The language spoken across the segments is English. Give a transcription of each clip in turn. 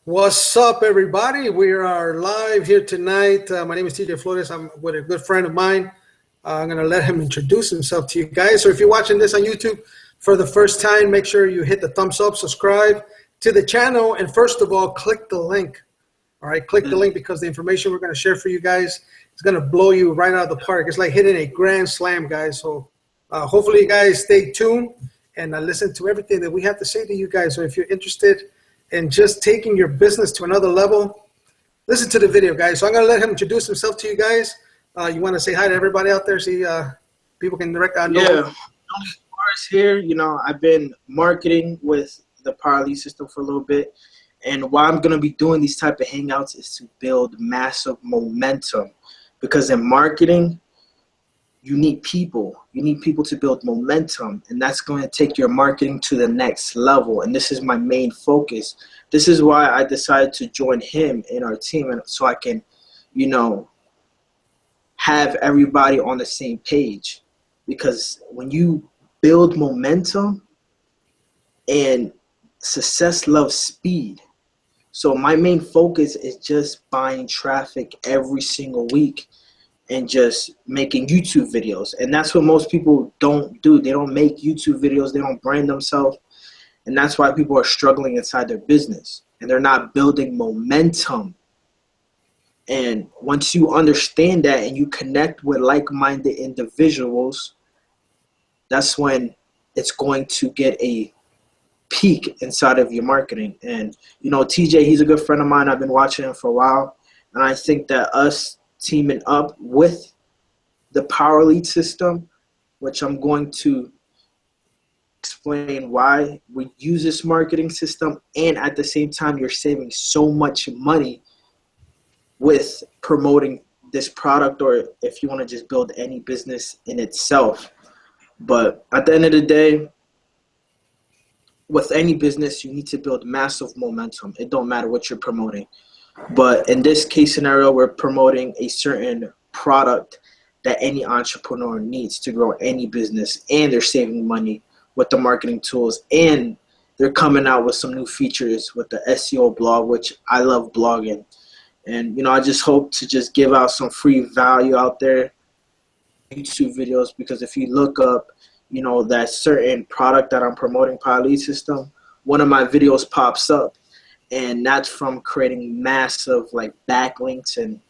What's up, everybody? We are live here tonight. My name is TJ Flores. I'm with a good friend of mine. I'm going to let him introduce himself to you guys. So if you're watching this on YouTube for the first time, make sure you hit the thumbs up, subscribe to the channel, and first of all, click the link. All right, click the link because the information we're going to share for you guys is going to blow you right out of the park. It's like hitting a grand slam, guys. So hopefully you guys stay tuned and listen to everything that we have to say to you guys. So if you're interested in just taking your business to another level, listen to the video, guys. So I'm going to let him introduce himself to you guys. You want to say hi to everybody out there? See, people can direct know. Yeah, Flores here. You know, I've been marketing with the Power Lead system for a little bit. And why I'm going to be doing these type of hangouts is to build massive momentum. Because in marketing, you need people. You need people to build momentum, and that's going to take your marketing to the next level. And this is my main focus. This is why I decided to join him in our team, and so I can, you know, have everybody on the same page. Because when you build momentum, and success loves speed. So my main focus is just buying traffic every single week and just making YouTube videos. And that's what most people don't do. They don't make YouTube videos. They don't brand themselves. And that's why people are struggling inside their business. And they're not building momentum. And once you understand that and you connect with like-minded individuals, that's when it's going to get a peak inside of your marketing. And, you know, TJ, he's a good friend of mine. I've been watching him for a while. And I think that us teaming up with the Power Lead system, which I'm going to explain why we use this marketing system, and at the same time you're saving so much money with promoting this product, or if you want to just build any business in itself. But at the end of the day, with any business, you need to build massive momentum. It don't matter what you're promoting. But in this case scenario, we're promoting a certain product that any entrepreneur needs to grow any business, and they're saving money with the marketing tools, and they're coming out with some new features with the SEO blog, which I love blogging. And, you know, I just hope to just give out some free value out there, YouTube videos, because if you look up, you know, that certain product that I'm promoting, Power Lead System, one of my videos pops up. And that's from creating massive like backlinks. And,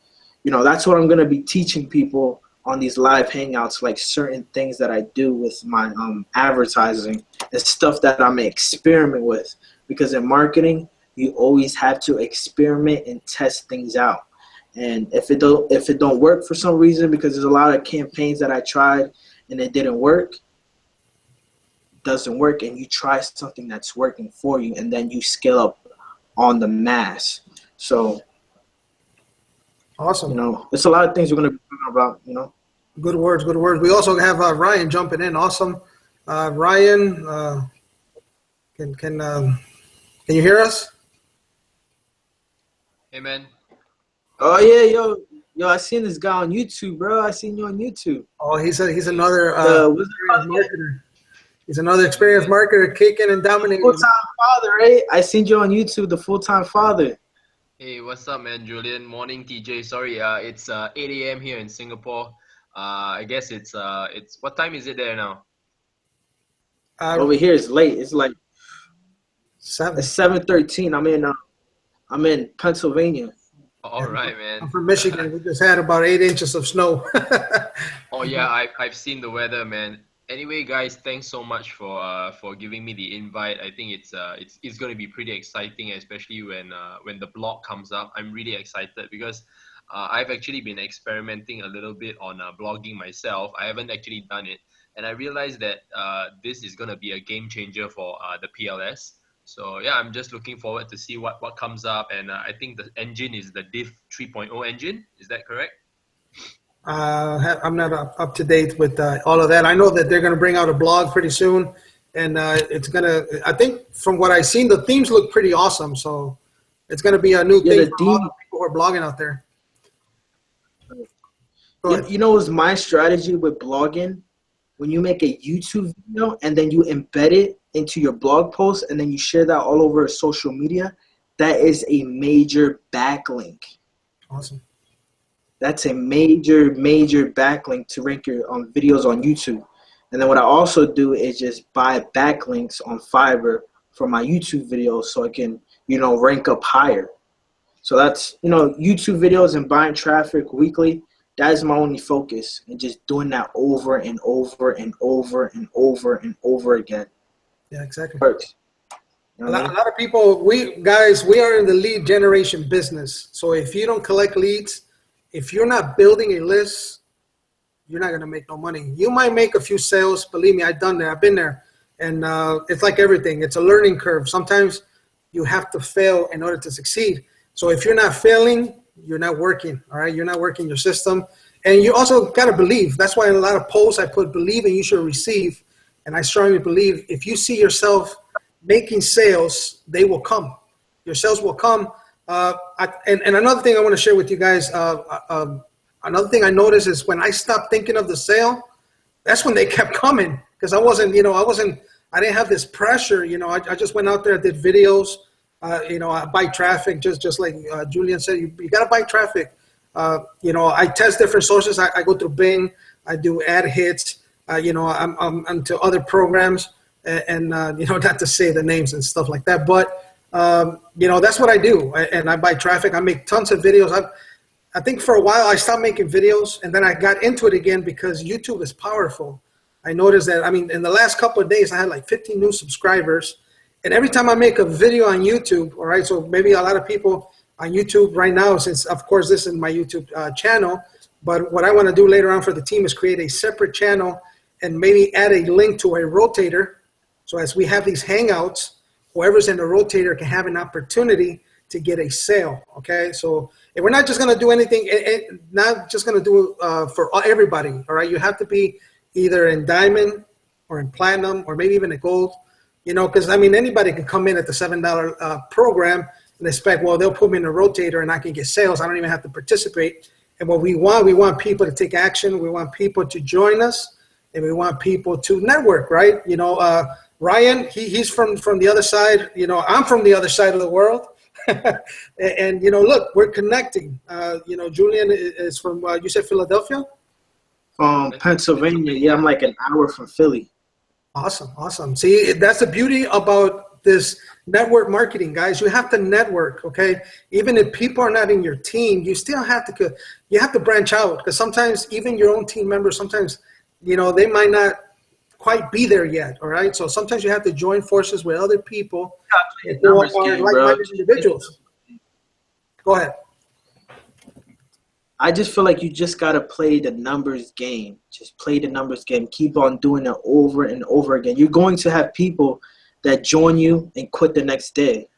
you know, that's what I'm going to be teaching people on these live hangouts, like certain things that I do with my advertising and stuff that I'm experiment with. Because in marketing, you always have to experiment and test things out. And if it don't work for some reason, because there's a lot of campaigns that I tried and it didn't work, doesn't work, and you try something that's working for you, and then you scale up on the mass. So awesome. You know, it's a lot of things we're going to be talking about, you know. Good words, good words. We also have Ryan jumping in. Awesome. Ryan, can you hear us? Hey, man. Oh, yeah, yo, I seen this guy on YouTube, bro. I seen you on YouTube. Oh, he's another marketer. He's another experienced marketer, kicking and dominating. Full-time father, right? I seen you on YouTube, the full-time father. Hey, what's up, man? Julian. Morning, TJ. Sorry, it's 8 a.m. here in Singapore. I guess it's what time is it there now? Over here it's late. It's like 7:13. I'm in Pennsylvania. All right, man. I'm from Michigan. We just had about 8 inches of snow. Oh yeah, I've seen the weather, man. Anyway, guys, thanks so much for giving me the invite. I think it's going to be pretty exciting, especially when the blog comes up. I'm really excited because I've actually been experimenting a little bit on blogging myself. I haven't actually done it, and I realized that this is going to be a game changer for the PLS. So yeah, I'm just looking forward to see what comes up, and I think the engine is the Div 3.0 engine. Is that correct? I'm not up to date with all of that. I know that they're going to bring out a blog pretty soon, and it's going to, I think from what I've seen, the themes look pretty awesome. So it's going to be a new thing for a lot of people who are blogging out there. You know what's my strategy with blogging? When you make a YouTube video and then you embed it into your blog post and then you share that all over social media, that is a major backlink. Awesome. That's a major backlink to rank your videos on YouTube. And then what I also do is just buy backlinks on Fiverr for my YouTube videos so I can, rank up higher. So that's, YouTube videos and buying traffic weekly. That is my only focus, and just doing that over and over and over and over and over again. Yeah, exactly. Works. A lot of people, we are in the lead generation business. So if you don't collect leads, if you're not building a list, you're not going to make no money. You might make a few sales. Believe me, I've done that. I've been there. And it's like everything. It's a learning curve. Sometimes you have to fail in order to succeed. So if you're not failing, you're not working, all right? You're not working your system. And you also got to believe. That's why in a lot of posts I put, believe and you should receive. And I strongly believe if you see yourself making sales, they will come. Your sales will come. And another thing I want to share with you guys, another thing I noticed is when I stopped thinking of the sale, that's when they kept coming. Because I didn't have this pressure. I just went out there, I did videos. I buy traffic, just like Julian said, you got to buy traffic. I test different sources. I go through Bing. I do ad hits. I'm to other programs and not to say the names and stuff like that. But, that's what I do. And I buy traffic. I make tons of videos. I think for a while I stopped making videos and then I got into it again because YouTube is powerful. I noticed that, in the last couple of days, I had like 15 new subscribers. And every time I make a video on YouTube, all right, so maybe a lot of people on YouTube right now, since, of course, this is my YouTube channel, but what I want to do later on for the team is create a separate channel and maybe add a link to a rotator. So as we have these hangouts, whoever's in the rotator can have an opportunity to get a sale, okay? So and we're not just going to do anything, not just going to do for everybody, all right? You have to be either in diamond or in platinum or maybe even a gold. Because, anybody can come in at the $7 program and expect, well, they'll put me in a rotator and I can get sales. I don't even have to participate. And what we want people to take action. We want people to join us, and we want people to network, right? Ryan, he's from the other side. I'm from the other side of the world. and, look, we're connecting. Julian is from, you said Philadelphia? Pennsylvania. Yeah, I'm like an hour from Philly. Awesome. See, that's the beauty about this network marketing, guys. You have to network, okay? Even if people are not in your team, you still have to branch out, because sometimes even your own team members, sometimes, they might not quite be there yet, all right? So sometimes you have to join forces with other people, like-minded individuals. Go ahead. I just feel like you just got to play the numbers game. Just play the numbers game. Keep on doing it over and over again. You're going to have people that join you and quit the next day.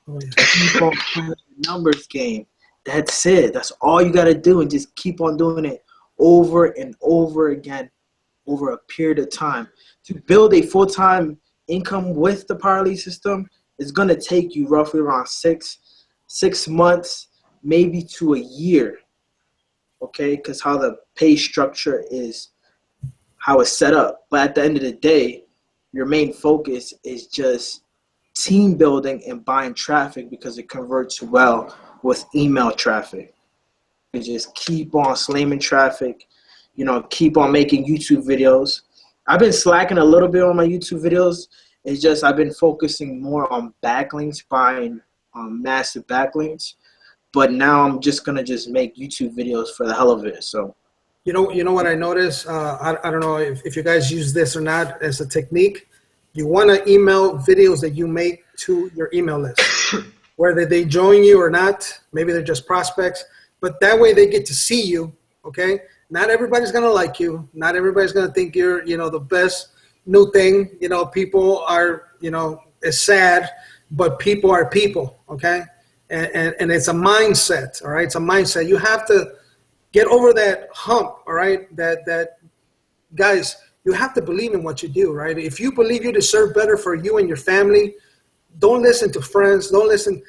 Oh, yeah. Keep on playing the numbers game. That's it. That's all you got to do, and just keep on doing it over and over again over a period of time. To build a full-time income with the Power Lead system is going to take you roughly around six months, maybe to a year. Okay, because how the pay structure is, how it's set up. But at the end of the day, your main focus is just team building and buying traffic, because it converts well with email traffic. You just keep on slamming traffic, keep on making YouTube videos. I've been slacking a little bit on my YouTube videos. It's just I've been focusing more on backlinks, buying massive backlinks. But now I'm just going to make YouTube videos for the hell of it. So, you know what I noticed? I don't know if you guys use this or not as a technique. You want to email videos that you make to your email list, whether they join you or not. Maybe they're just prospects, but that way they get to see you. Okay. Not everybody's going to like you. Not everybody's going to think you're, the best new thing. People are, it's sad, but people are people. Okay. And it's a mindset, all right? It's a mindset. You have to get over that hump, all right? That guys, you have to believe in what you do, right? If you believe you deserve better for you and your family, don't listen to friends. Don't listen.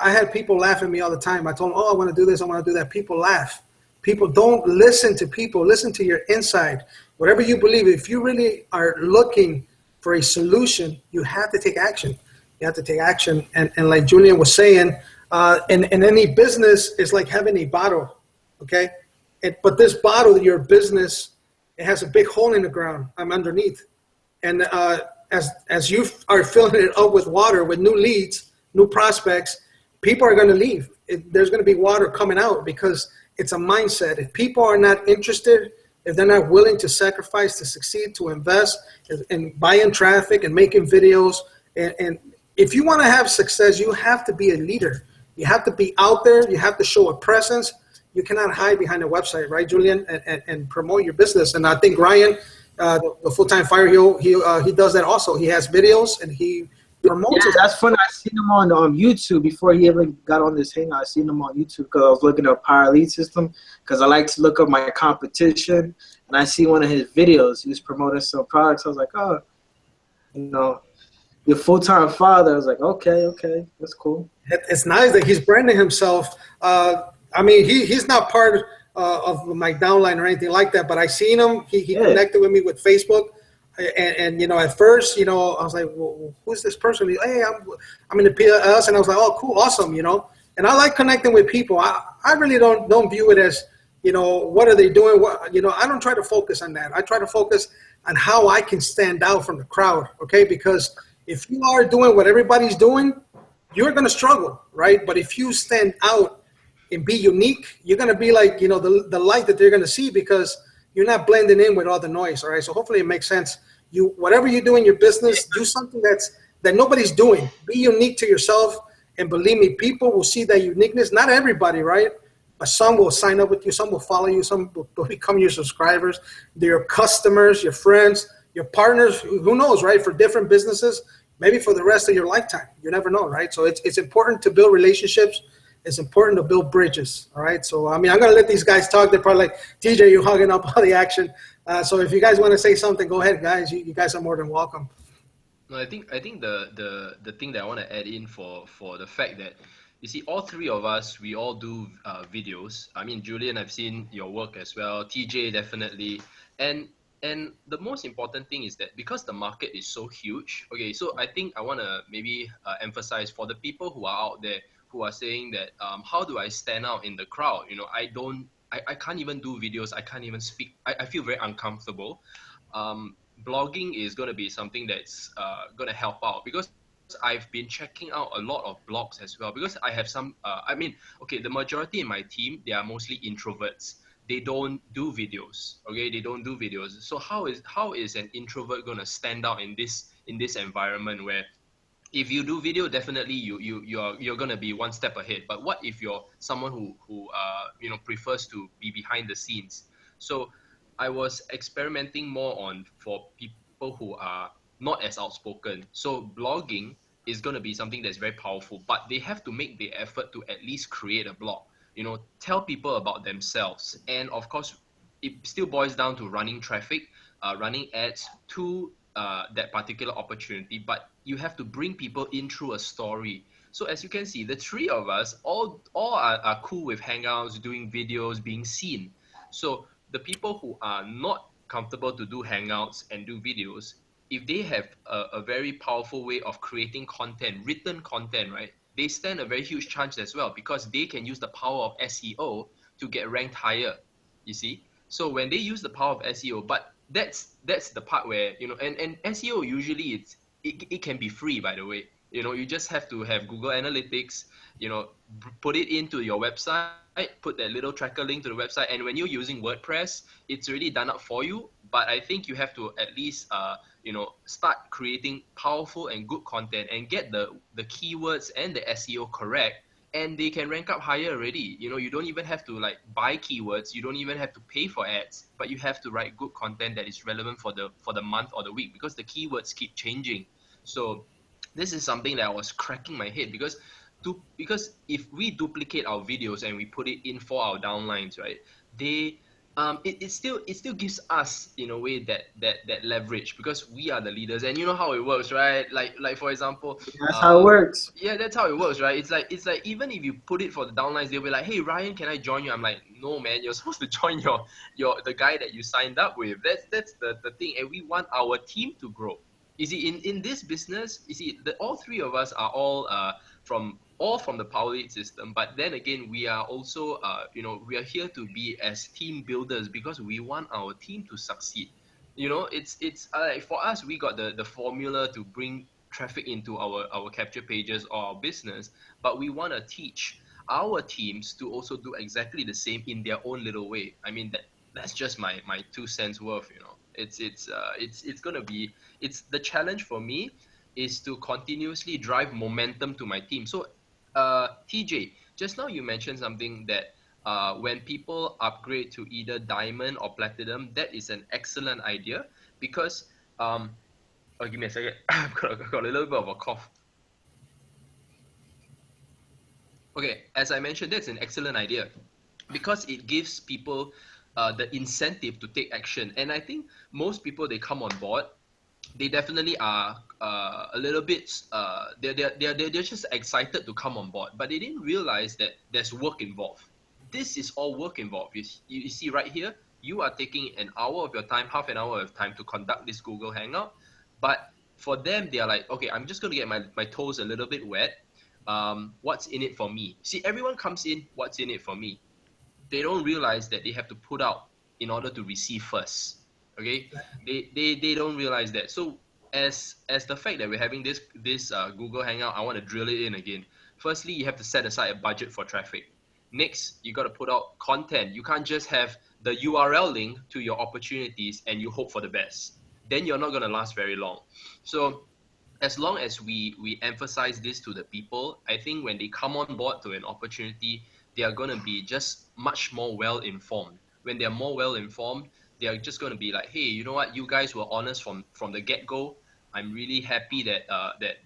I had people laugh at me all the time. I told them, I want to do this, I want to do that. People laugh. People don't listen to people. Listen to your inside. Whatever you believe, if you really are looking for a solution, you have to take action. You have to take action. And like Julian was saying, in any business, it's like having a bottle, okay? But this bottle, your business, it has a big hole in the ground. I'm underneath. And as you are filling it up with water, with new leads, new prospects, people are going to leave. There's going to be water coming out because it's a mindset. If people are not interested, if they're not willing to sacrifice, to succeed, to invest in buying traffic and making videos, and if you want to have success, you have to be a leader. You have to be out there. You have to show a presence. You cannot hide behind a website, right, Julian, and promote your business. And I think Ryan, the full-time fire, he does that also. He has videos and he promotes it. That's funny. I seen him on YouTube before he ever got on this hangout. I seen him on YouTube because I was looking at Power Lead System because I like to look up my competition. And I see one of his videos. He was promoting some products. I was like, oh, your full-time father. I was like, okay, that's cool. It's nice that he's branding himself. I mean, he's not part of my downline or anything like that, but I seen him. He connected with me with Facebook. And at first, I was like, well, who's this person? Hey, I'm in the PLS. And I was like, oh, cool, awesome, And I like connecting with people. I really don't view it as, what are they doing? I don't try to focus on that. I try to focus on how I can stand out from the crowd, okay? Because if you are doing what everybody's doing, you're going to struggle, right? But if you stand out and be unique, you're going to be like, the light that they're going to see because you're not blending in with all the noise, all right? So hopefully it makes sense. Whatever you do in your business, do something that nobody's doing. Be unique to yourself, and believe me, people will see that uniqueness. Not everybody, right? But some will sign up with you, some will follow you, some will become your subscribers. They're your customers, your friends, your partners, who knows, right? For different businesses, maybe for the rest of your lifetime. You never know, right? So it's important to build relationships. It's important to build bridges, all right? So, I mean, I'm going to let these guys talk. They're probably like, TJ, you're hogging up all the action. So if you guys want to say something, go ahead, guys. You guys are more than welcome. No, I think the thing that I want to add in for the fact that, you see, all three of us, we all do videos. I mean, Julian, I've seen your work as well. TJ, definitely. And the most important thing is that because the market is so huge, okay, so I think I want to maybe emphasize for the people who are out there who are saying that, how do I stand out in the crowd? I can't even do videos. I can't even speak. I feel very uncomfortable. Blogging is going to be something that's going to help out because I've been checking out a lot of blogs as well because I have some, the majority in my team, they are mostly introverts. They don't do videos, okay? They don't do videos. So how is an introvert going to stand out in this environment where if you do video, definitely you're going to be one step ahead. But what if you're someone who prefers to be behind the scenes? So I was experimenting more for people who are not as outspoken. So blogging is going to be something that's very powerful, but they have to make the effort to at least create a blog, tell people about themselves. And of course, it still boils down to running traffic, running ads to that particular opportunity, but you have to bring people in through a story. So as you can see, the three of us all are cool with hangouts, doing videos, being seen. So the people who are not comfortable to do hangouts and do videos, if they have a very powerful way of creating content, written content, right, they stand a very huge chance as well because they can use the power of SEO to get ranked higher, you see. So when they use the power of SEO, but that's the part where, and SEO usually it can be free, by the way. You just have to have Google Analytics, put it into your website, put that little tracker link to the website. And when you're using WordPress, it's already done up for you. But I think you have to at least, start creating powerful and good content and get the keywords and the SEO correct. And they can rank up higher already. You don't even have to buy keywords. You don't even have to pay for ads, but you have to write good content that is relevant for the month or the week because the keywords keep changing. So this is something that I was cracking my head because if we duplicate our videos and we put it in for our downlines, right, it still gives us in a way that leverage because we are the leaders and you know how it works, right? Like for example, that's how it works. Yeah, that's how it works, right? It's like even if you put it for the downlines, they'll be like, hey Ryan, can I join you? I'm like, no man, you're supposed to join the guy that you signed up with. That's the thing, and we want our team to grow. You see, in this business, you see, all three of us are all from the power lead system. But then again, we are also, we are here to be as team builders because we want our team to succeed. You know, it's for us, we got the formula to bring traffic into our capture pages or our business, but we want to teach our teams to also do exactly the same in their own little way. I mean, that's just my 2 cents worth. You know, it's gonna be, it's the challenge for me is to continuously drive momentum to my team. So TJ, just now you mentioned something that when people upgrade to either diamond or platinum, that is an excellent idea because oh, give me a second. I've got a little bit of a cough. Okay, as I mentioned, that's an excellent idea because it gives people the incentive to take action. And I think most people, they come on board, they definitely are a little bit, they're just excited to come on board, but they didn't realize that there's work involved. This is all work involved. You see right here, you are taking an hour of your time, half an hour of time to conduct this Google Hangout. But for them, they are like, okay, I'm just going to get my toes a little bit wet. What's in it for me? See, everyone comes in, what's in it for me? They don't realize that they have to put out in order to receive first. Okay, they don't realize that. So as the fact that we're having this Google Hangout, I want to drill it in again. Firstly, you have to set aside a budget for traffic. Next, you got to put out content. You can't just have the URL link to your opportunities and you hope for the best. Then you're not going to last very long. So as long as we emphasize this to the people, I think when they come on board to an opportunity, they are going to be just much more well-informed. When they're more well-informed, they are just going to be like, hey, you know what? You guys were honest from the get-go. I'm really happy that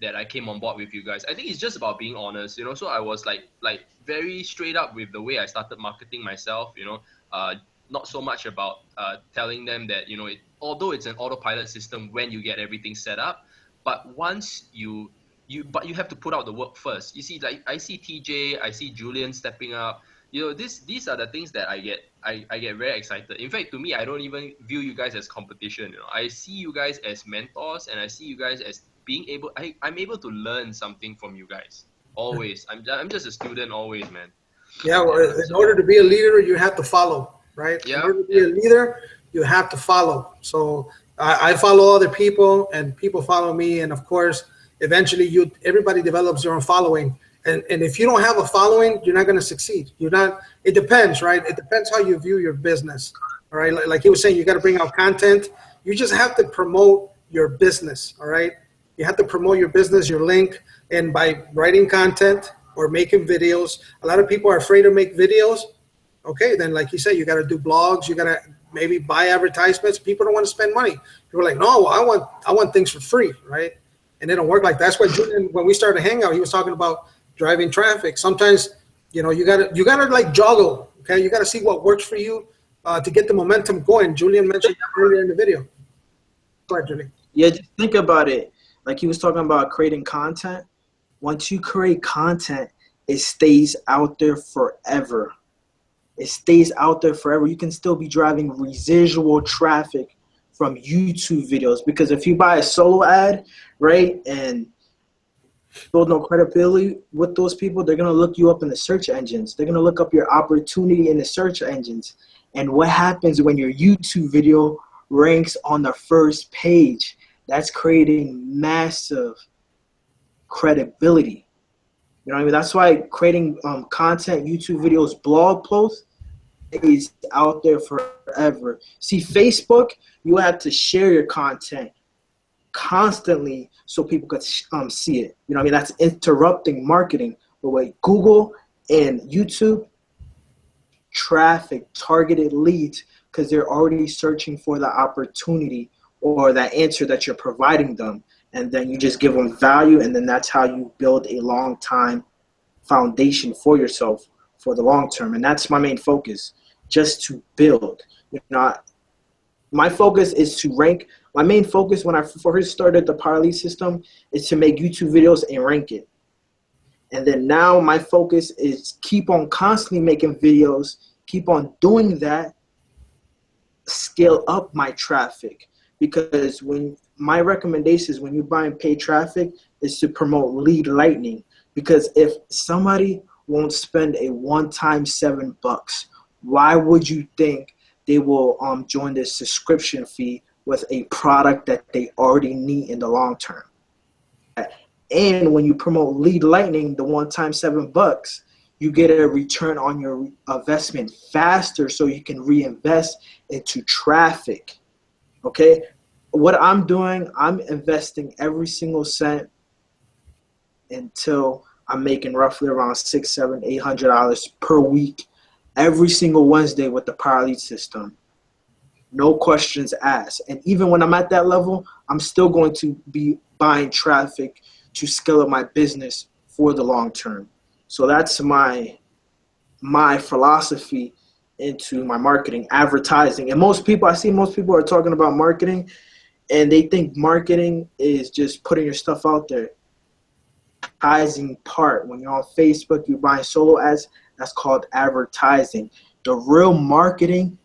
that I came on board with you guys. I think it's just about being honest, you know. So I was like very straight up with the way I started marketing myself, you know. Not so much about telling them that, you know, although it's an autopilot system when you get everything set up, but once you have to put out the work first. You see, like I see TJ, I see Julian stepping up. You know, these are the things that I get very excited. In fact, to me, I don't even view you guys as competition. You know, I see you guys as mentors, and I see you guys as being able. I'm able to learn something from you guys. Always, I'm just a student. Always, man. Yeah. Well, in order to be a leader, you have to follow, right? Yeah. In order to be a leader, you have to follow. So I follow other people, and people follow me, and of course, eventually, everybody develops their own following. And if you don't have a following, you're not going to succeed. It depends, right? It depends how you view your business, all right? Like he was saying, you got to bring out content. You just have to promote your business, all right? You have to promote your business, your link, and by writing content or making videos. A lot of people are afraid to make videos. Okay, then like you said, you got to do blogs. You got to maybe buy advertisements. People don't want to spend money. People are like, no, I want things for free, right? And they don't work like that. That's why Julian, when we started Hangout, he was talking about driving traffic. Sometimes, you know, you gotta like juggle. Okay, you gotta see what works for you to get the momentum going. Julian mentioned that earlier in the video. Go ahead, Julian. Yeah, just think about it. Like he was talking about creating content. Once you create content, it stays out there forever. It stays out there forever. You can still be driving residual traffic from YouTube videos, because if you buy a solo ad, right, and build no credibility with those people, they're going to look you up in the search engines. They're going to look up your opportunity in the search engines. And what happens when your YouTube video ranks on the first page? That's creating massive credibility. You know what I mean? That's why creating content, YouTube videos, blog posts is out there forever. See, Facebook, you have to share your content constantly so people could see it. You know what I mean? That's interrupting marketing. But with Google and YouTube, traffic, targeted leads, because they're already searching for the opportunity or that answer that you're providing them. And then you just give them value, and then that's how you build a long time foundation for yourself for the long term. And that's my main focus, just to build. You know, my focus is to rank. My main focus when I first started the Power Lead system is to make YouTube videos and rank it. And then now my focus is keep on constantly making videos, keep on doing that, scale up my traffic. Because when my recommendation is when you're buying paid traffic is to promote lead lightning, because if somebody won't spend a one-time $7, why would you think they will join this subscription fee with a product that they already need in the long term? And when you promote lead lightning, the one-time $7, you get a return on your investment faster, so you can reinvest into traffic. Okay, what I'm doing, I'm investing every single cent until I'm making roughly around $600, $700, $800 per week, every single Wednesday with the Power Lead system. No questions asked. And even when I'm at that level, I'm still going to be buying traffic to scale up my business for the long term. So that's my philosophy into my marketing, advertising. And most people are talking about marketing, and they think marketing is just putting your stuff out there. Advertising part, when you're on Facebook, you're buying solo ads, that's called advertising. The real marketing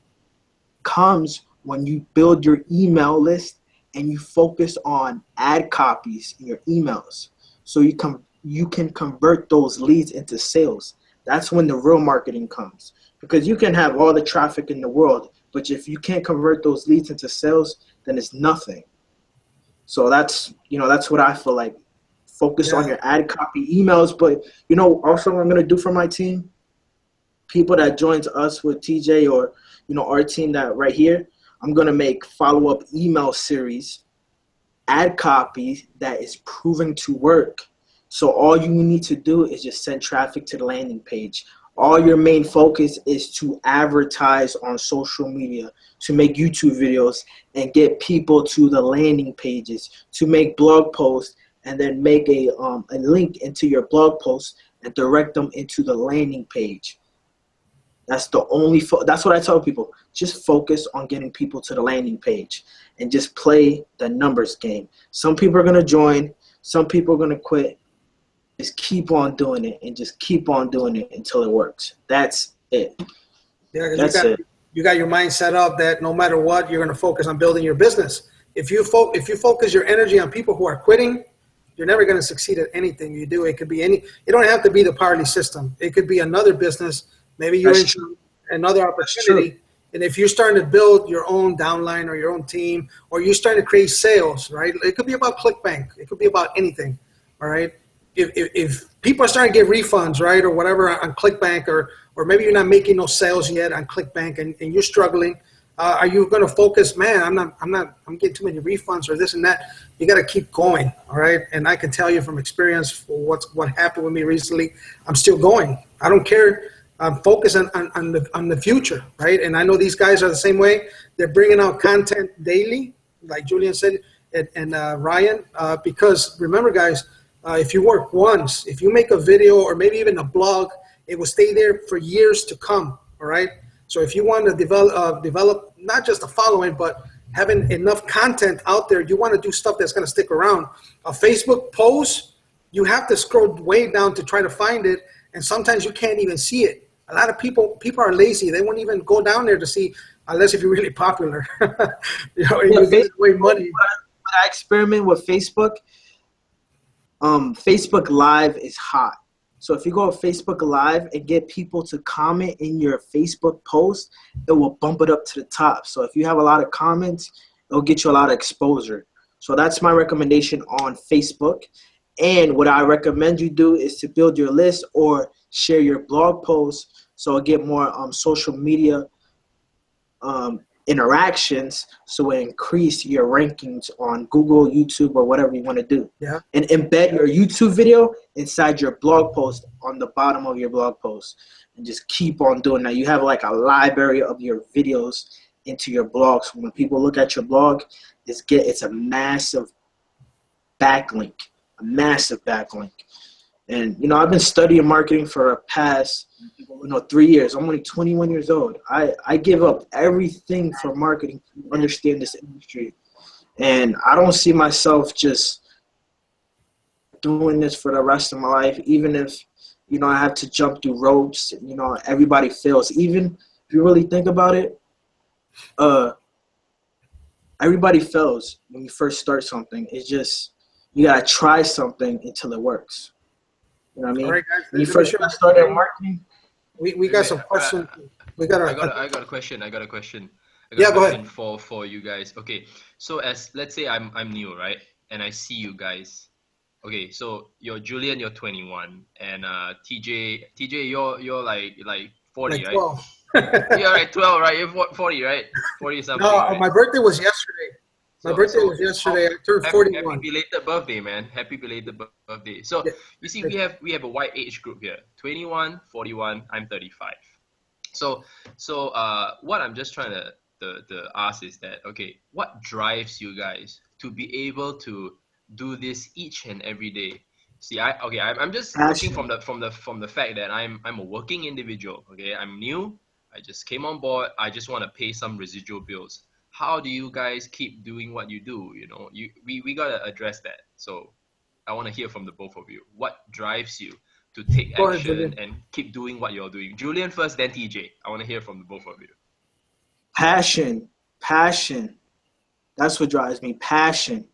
comes when you build your email list and you focus on ad copies in your emails, so you can convert those leads into sales. That's when the real marketing comes, because you can have all the traffic in the world, but if you can't convert those leads into sales, then it's nothing. So that's what I feel like. Focus on your ad copy emails. But also what I'm going to do for my team, people that joins us with TJ, or our team that right here, I'm going to make follow-up email series, ad copy that is proven to work. So all you need to do is just send traffic to the landing page. All your main focus is to advertise on social media, to make YouTube videos and get people to the landing pages, to make blog posts, and then make a link into your blog post and direct them into the landing page. That's the only that's what I tell people. Just focus on getting people to the landing page and just play the numbers game. Some people are going to join, some people are going to quit. Just keep on doing it, and just keep on doing it until it works. That's it. Yeah, you got your mind set up that no matter what, you're going to focus on building your business. If you focus your energy on people who are quitting, you're never going to succeed at anything you do. It could be it don't have to be the Power Lead system. It could be another business. Maybe you're into another opportunity. And if you're starting to build your own downline or your own team, or you're starting to create sales, right? It could be about ClickBank. It could be about anything, all right? If people are starting to get refunds, right, or whatever on ClickBank, or maybe you're not making no sales yet on ClickBank and you're struggling, are you going to focus, man, I'm getting too many refunds or this and that? You got to keep going, all right? And I can tell you from experience for what happened with me recently, I'm still going. I don't care. I'm focused on the future, right? And I know these guys are the same way. They're bringing out content daily, like Julian said, and Ryan, because remember, guys, if you work once, if you make a video or maybe even a blog, it will stay there for years to come, all right? So if you want to develop not just a following, but having enough content out there, you want to do stuff that's going to stick around. A Facebook post, you have to scroll way down to try to find it, and sometimes you can't even see it. A lot of people are lazy. They won't even go down there to see, unless if you're really popular. You give away money. When I experiment with Facebook, Facebook Live is hot. So if you go to Facebook Live and get people to comment in your Facebook post, it will bump it up to the top. So if you have a lot of comments, it'll get you a lot of exposure. So that's my recommendation on Facebook. And what I recommend you do is to build your list or share your blog posts so get more social media interactions, so it increase your rankings on Google, YouTube, or whatever you want to do. Yeah. And embed your YouTube video inside your blog post on the bottom of your blog post, and just keep on doing that. You have like a library of your videos into your blog. So when people look at your blog, it's a massive backlink, And I've been studying marketing for the past 3 years. I'm only 21 years old. I give up everything for marketing to understand this industry. And I don't see myself just doing this for the rest of my life, even if, I have to jump through ropes. Everybody fails. Even if you really think about it, everybody fails when you first start something. It's just you gotta try something until it works. You know what I mean? All right, guys. When you Let me first show got started in marketing, we got some questions. We got I got a question. I got a question. Yeah, go ahead. For you guys. Okay, so as let's say I'm new, right? And I see you guys. Okay, so you're Julian, you're 21, and TJ, you're like 40, Like right? 12. Yeah, right, 12, right? You're 40, right? 40 something, No, right? my birthday was yesterday. My birthday was yesterday. I turned happy 41. belated birthday, man. Happy belated birthday. So Yeah. you see, we have a wide age group here: 21, 41. I'm 35. So what I'm just trying to ask is that, okay, what drives you guys to be able to do this each and every day? See, I'm just looking passion. from the fact that I'm a working individual. Okay, I'm new. I just came on board. I just want to pay some residual bills. How do you guys keep doing what you do? You know, we gotta address that. So I want to hear from the both of you. What drives you to take Go ahead, action Julian. and keep doing what you're doing? Julian first, then TJ. I want to hear from the both of you. Passion. Passion. That's what drives me. Passion.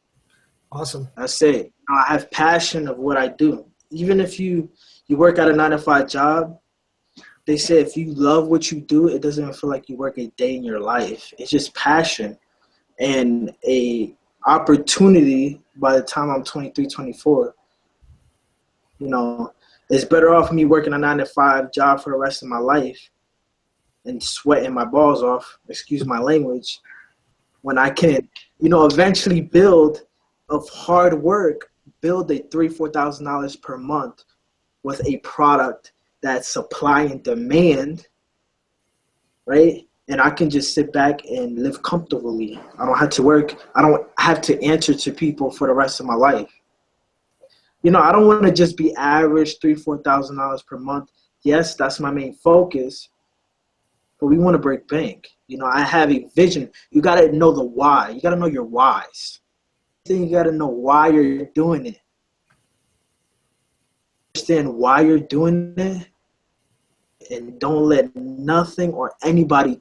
Awesome. That's it. I have passion of what I do. Even if you work at a 9 to 5 job, they say if you love what you do, it doesn't even feel like you work a day in your life. It's just passion and a opportunity by the time I'm 23, 24. You know, it's better off me working a 9 to 5 job for the rest of my life and sweating my balls off, excuse my language, when I can, eventually build of hard work, build a $3,000-$4,000 per month with a product that's supply and demand, right? And I can just sit back and live comfortably. I don't have to work. I don't have to answer to people for the rest of my life. I don't want to just be average $3,000-$4,000 per month. Yes, that's my main focus, but we want to break bank. I have a vision. You got to know the why. You got to know your whys. Then you got to know why you're doing it. Understand why you're doing it, and don't let nothing or anybody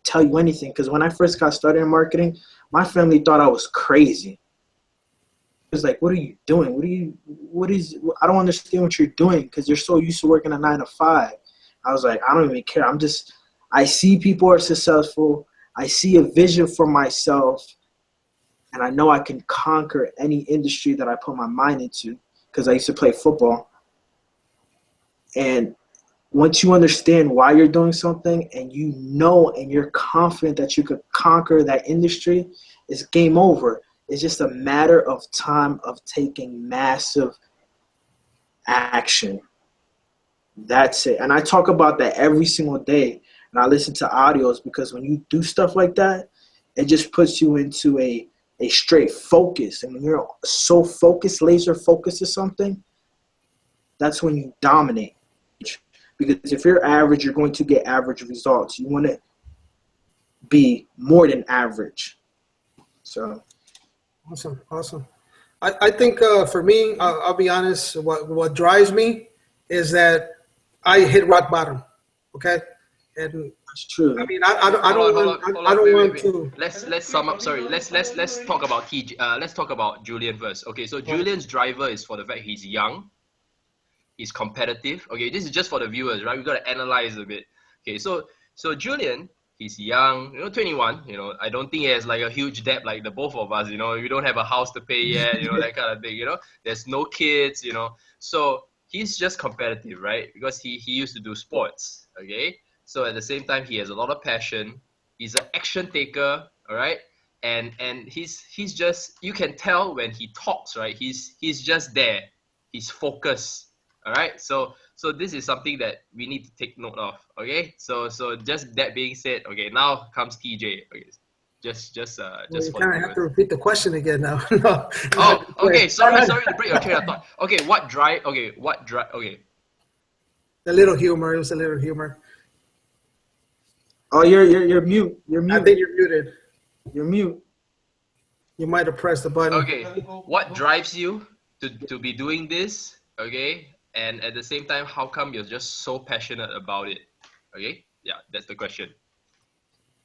tell you anything. Because when I first got started in marketing, my family thought I was crazy. It was like, what are you doing? I don't understand what you're doing, because you're so used to working a 9 to 5. I was like, I don't even care. I see people are successful. I see a vision for myself, and I know I can conquer any industry that I put my mind into, because I used to play football. And once you understand why you're doing something, and and you're confident that you could conquer that industry, it's game over. It's just a matter of time of taking massive action. That's it. And I talk about that every single day. And I listen to audios, because when you do stuff like that, it just puts you into a straight focus. And when you're so focused, laser focused to something, that's when you dominate. Because if you're average, you're going to get average results. You want to be more than average. So. Awesome. I think for me, I'll be honest, what drives me is that I hit rock bottom. Okay. And that's true. I mean, I don't want to. Let's sum up. Sorry, let's talk about let's talk about Julian first. Okay, so Julian's driver is for the fact he's young, he's competitive. Okay, this is just for the viewers, right? We got to analyze a bit. Okay, so Julian, he's young, 21. I don't think he has like a huge debt like the both of us. We don't have a house to pay yet. That kind of thing. There's no kids. So he's just competitive, right? Because he used to do sports. Okay. So at the same time, he has a lot of passion. He's an action taker, all right? And he's just, you can tell when he talks, right? He's just there. He's focused, all right? So this is something that we need to take note of, okay? So just that being said, okay, now comes TJ. Okay, just You for kind of have to repeat the question again now. No. Oh, okay. Sorry to break your train of thought. Okay, what drive? Okay. A little humor. It was a little humor. Oh, you're mute. You're mute. I think you're muted. You're mute. You might have pressed the button. Okay. What drives you to be doing this? Okay. And at the same time, how come you're just so passionate about it? Okay. Yeah, that's the question.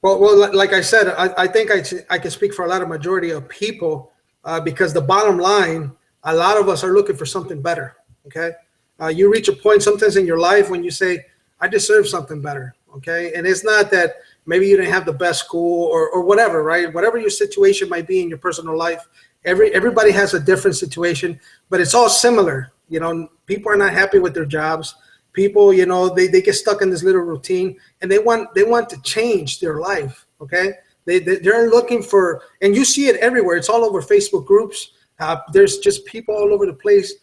Like I said, I think I can speak for a lot of majority of people because the bottom line, a lot of us are looking for something better. Okay, you reach a point sometimes in your life when you say, "I deserve something better." Okay, and it's not that maybe you didn't have the best school or whatever, right? Whatever your situation might be in your personal life, everybody has a different situation, but it's all similar. You know, people are not happy with their jobs. People, you know, they get stuck in this little routine, and they want to change their life. Okay, they're looking for, and you see it everywhere. It's all over Facebook groups. There's just people all over the place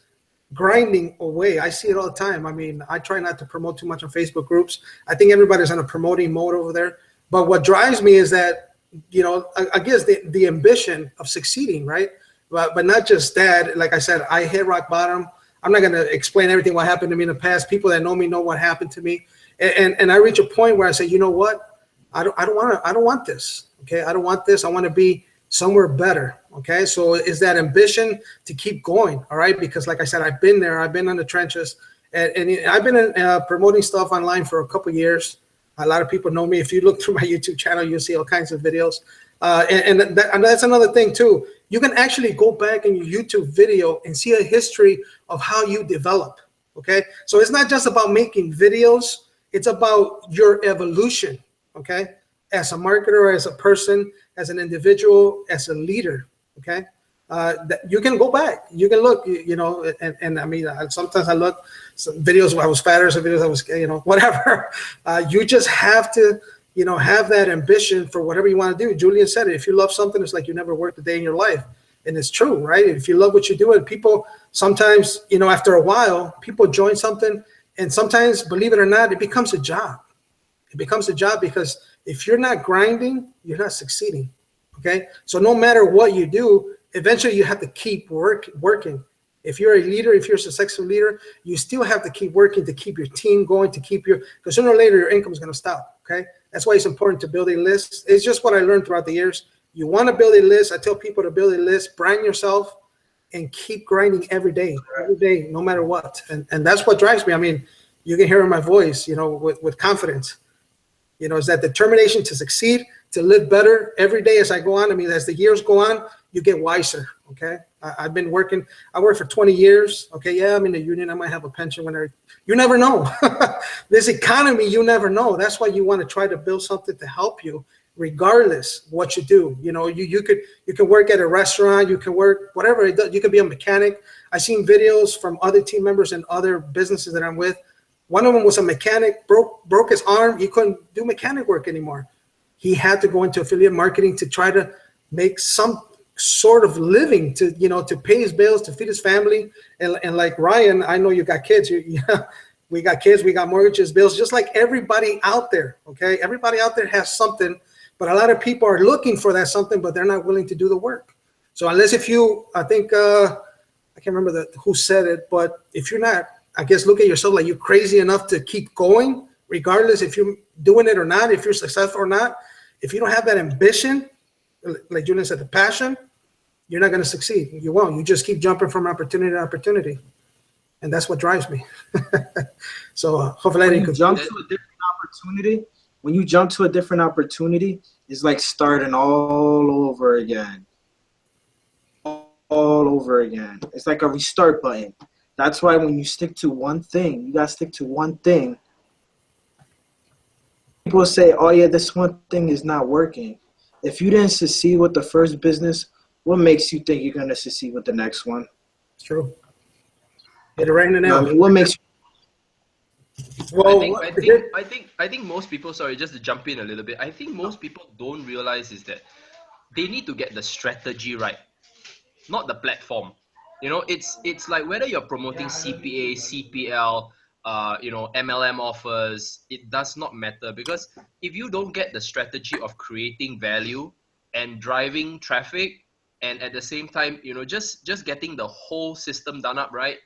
grinding away. I see it all the time. I mean, I try not to promote too much on Facebook groups. I think everybody's on a promoting mode over there. But what drives me is that, you know, I guess the ambition of succeeding, right? But not just that. Like I said, I hit rock bottom. I'm not going to explain everything what happened to me in the past. People that know me know what happened to me. And I reach a point where I say, you know what? I don't want this. Okay. I don't want this. I want to be somewhere better. Okay. So is that ambition to keep going. All right. Because like I said, I've been there. I've been in the trenches and I've been promoting stuff online for a couple of years. A lot of people know me. If you look through my YouTube channel, you'll see all kinds of videos. And that's another thing too. You can actually go back in your YouTube video and see a history of how you develop. Okay. So it's not just about making videos. It's about your evolution. Okay. As a marketer, as a person, as an individual, as a leader. Okay. That you can go back. You can look, you know, and I mean, sometimes I look some videos where I was fatter, some videos I was, you know, whatever. You just have to, you know, have that ambition for whatever you want to do. Julian said it. If you love something, it's like you never worked a day in your life. And it's true, right? If you love what you do, and people sometimes, you know, after a while, people join something, and sometimes, believe it or not, it becomes a job. It becomes a job because if you're not grinding, you're not succeeding. Okay. So no matter what you do, eventually you have to keep working. If you're a leader, if you're a successful leader, you still have to keep working to keep your team going, to keep because sooner or later your income is going to stop. Okay. That's why it's important to build a list. It's just what I learned throughout the years. You want to build a list. I tell people to build a list, brand yourself, and keep grinding every day, no matter what. And that's what drives me. I mean, you can hear in my voice, you know, with confidence, you know, is that determination to succeed, to live better every day as I go on. I mean, as the years go on, you get wiser. Okay. I've been working. I worked for 20 years. Okay. Yeah. I'm in the union. I might have a pension whenever. You never know. This economy, you never know. That's why you want to try to build something to help you, regardless what you do. You know, you can work at a restaurant. You can work whatever it does. You can be a mechanic. I've seen videos from other team members and other businesses that I'm with. One of them was a mechanic, broke his arm. He couldn't do mechanic work anymore. He had to go into affiliate marketing to try to make some sort of living to, you know, to pay his bills, to feed his family. And like Ryan, I know you got kids. We got kids, we got mortgages, bills, just like everybody out there. Okay. Everybody out there has something, but a lot of people are looking for that something, but they're not willing to do the work. So unless if you, I think, I can't remember who said it, but if you're not, I guess, look at yourself like you're crazy enough to keep going, regardless if you're doing it or not, if you're successful or not. If you don't have that ambition, like Julian said, the passion, you're not going to succeed. You won't. You just keep jumping from opportunity to opportunity. And that's what drives me. So hopefully when you jump to a different opportunity, when you jump to a different opportunity, it's like starting all over again. All over again. It's like a restart button. That's why when you stick to one thing, you got to stick to one thing. People say, oh, yeah, this one thing is not working. If you didn't succeed with the first business, what makes you think you're going to succeed with the next one? It's true. Hit it right in the nail. I mean, what makes you? Well, I think most people, sorry, just to jump in a little bit, I think most people don't realize is that they need to get the strategy right, not the platform. You know, it's like whether you're promoting CPA, CPL, you know, MLM offers, it does not matter, because if you don't get the strategy of creating value and driving traffic, and at the same time, you know, just getting the whole system done up right,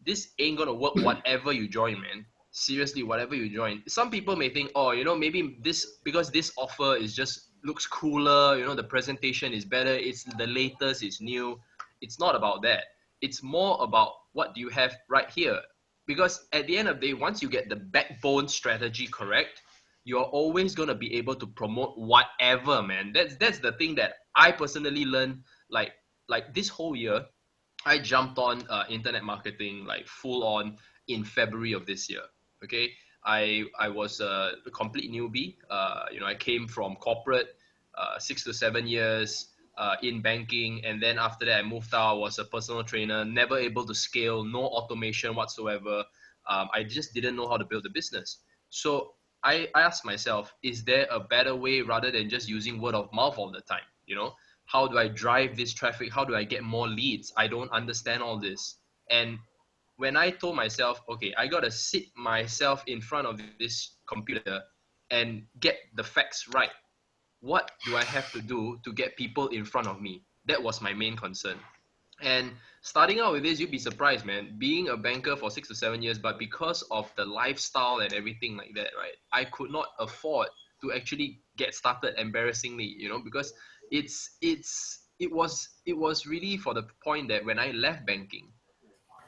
this ain't gonna work whatever you join, man. Seriously, whatever you join. Some people may think, oh, you know, maybe this, because this offer is just looks cooler, you know, the presentation is better, it's the latest, it's new. It's not about that. It's more about what do you have right here. Because at the end of the day, once you get the backbone strategy correct, you're always gonna be able to promote whatever, man. That's the thing that I personally learned. Like this whole year, I jumped on internet marketing like full on in February of this year. Okay, I was a complete newbie. I came from corporate, 6 to 7 years in banking, and then after that I moved out. I was a personal trainer, never able to scale, no automation whatsoever. I just didn't know how to build a business. So I asked myself, is there a better way rather than just using word of mouth all the time? How do I drive this traffic? How do I get more leads? I don't understand all this. And when I told myself, okay, I got to sit myself in front of this computer and get the facts right. What do I have to do to get people in front of me? That was my main concern. And starting out with this, you'd be surprised, man. Being a banker for 6 to 7 years, but because of the lifestyle and everything like that, right? I could not afford to actually get started embarrassingly, because it was really for the point that when I left banking,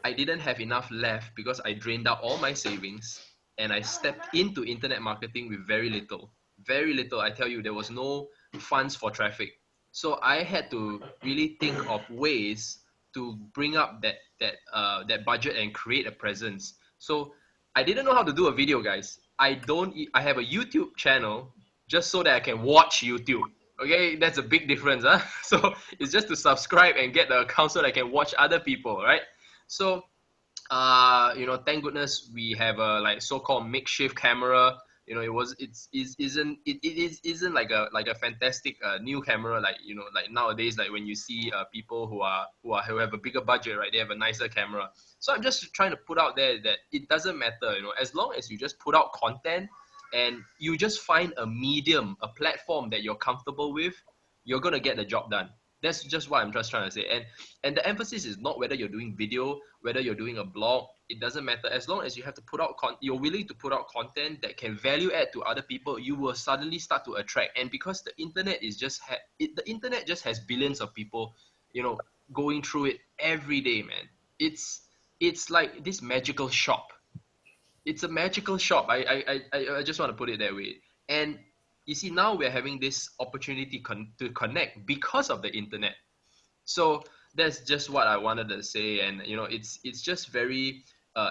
I didn't have enough left because I drained out all my savings and I stepped into internet marketing with very little. Very little. I tell you, there was no funds for traffic. So I had to really think of ways to bring up that budget and create a presence. So I didn't know how to do a video, guys. I have a YouTube channel just so that I can watch YouTube. Okay, that's a big difference, huh? So it's just to subscribe and get the account so that I can watch other people, right? So, thank goodness we have a like so-called makeshift camera. It isn't like a fantastic new camera like nowadays, like when you see people who have a bigger budget, right? They have a nicer camera. So I'm just trying to put out there that it doesn't matter, as long as you just put out content and you just find a medium, a platform that you're comfortable with, you're gonna get the job done. That's just what I'm just trying to say. And the emphasis is not whether you're doing video, whether you're doing a blog. It doesn't matter. As long as you have to put out you're willing to put out content that can value add to other people, you will suddenly start to attract. And because the internet is the internet just has billions of people, going through it every day, man. It's like this magical shop. It's a magical shop. I just want to put it that way. And you see, now we're having this opportunity to connect because of the internet. So that's just what I wanted to say. And it's just very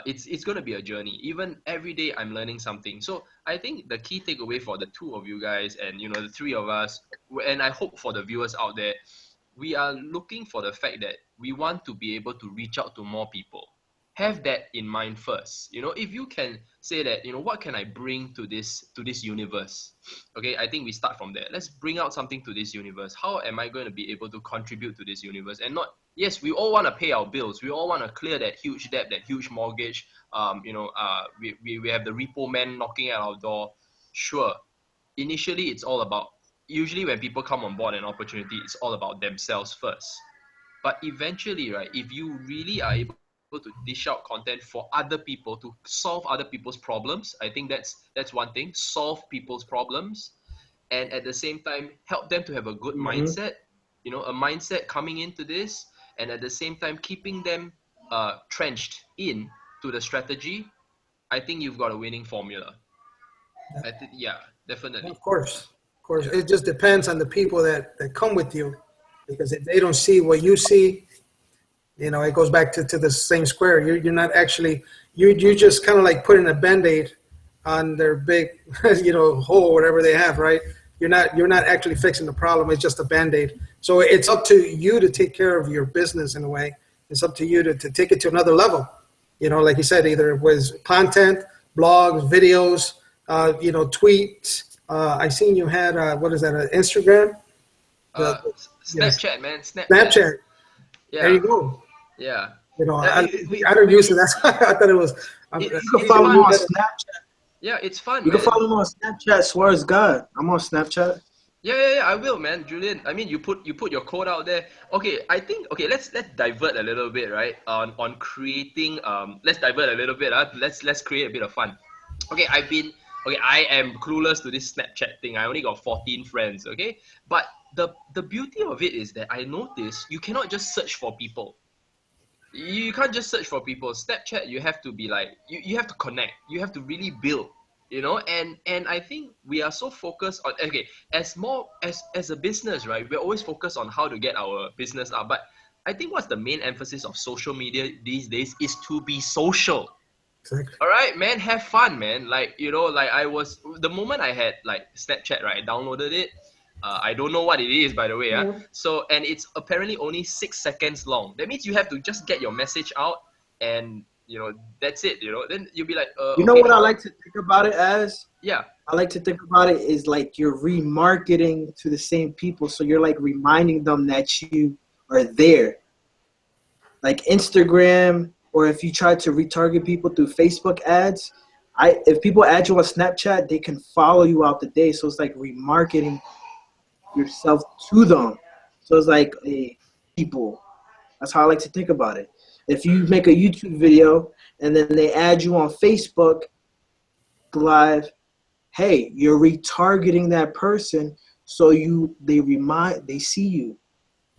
it's going to be a journey. Even every day I'm learning something. So I think the key takeaway for the two of you guys and the three of us, and I hope for the viewers out there, we are looking for the fact that we want to be able to reach out to more people. Have that in mind first. If you can say that, what can I bring to this universe? Okay, I think we start from there. Let's bring out something to this universe. How am I going to be able to contribute to this universe? And not, yes, we all want to pay our bills. We all want to clear that huge debt, that huge mortgage. We have the repo man knocking at our door. Sure. Initially, it's all about, usually when people come on board an opportunity, it's all about themselves first. But eventually, right, if you really are able to dish out content for other people to solve other people's problems, I think that's one thing. Solve people's problems, and at the same time help them to have a good mindset, a mindset coming into this, and at the same time keeping them trenched in to the strategy. I think you've got a winning formula. Yeah, definitely. Of course. It just depends on the people that come with you, because if they don't see what you see, it goes back to the same square. You're not actually, you just kind of like putting a Band-Aid on their big, hole, whatever they have, right? You're not actually fixing the problem. It's just a Band-Aid. So it's up to you to take care of your business in a way. It's up to you to take it to another level. Like you said, either with content, blogs, videos, tweets. I seen you had, what is that, Instagram? Snapchat, yes. Man. Snapchat. Yeah. There you go. Yeah. I don't use it. That's why I thought it was. You can follow me on Snapchat. Yeah, it's fun. You can follow me on Snapchat. Suarez God. I'm on Snapchat. Yeah, I will, man, Julian. I mean, you put your code out there. Okay, I think let's divert a little bit, right? On creating. Let's divert a little bit. Let's create a bit of fun. Okay, I am clueless to this Snapchat thing. I only got 14 friends. Okay, but the beauty of it is that I noticed you cannot just search for people. You can't just search for people. Snapchat, you have to be like, you have to connect. You have to really build. you know, and I think we are so focused on, okay, as a business, right, we're always focused on how to get our business up, but I think what's the main emphasis of social media these days is to be social. Exactly. All right, man, have fun, man. Like, you know, like the moment I had like Snapchat, right, I downloaded it. I don't know what it is, by the way. Yeah. So, and it's apparently only 6 seconds long. That means you have to just get your message out, and you know, that's it. You know, then you'll be like, You know okay, what I like to think about it as? yeah, I like to think about it is like you're remarketing to the same people. So you're like reminding them that you are there. Like Instagram, or if you try to retarget people through Facebook ads, if people add you on Snapchat, they can follow you out the day. So it's like remarketing yourself to them. So it's like people. That's how I like to think about it. If you make a YouTube video and then they add you on Facebook Live, hey, you're retargeting that person, so they see you.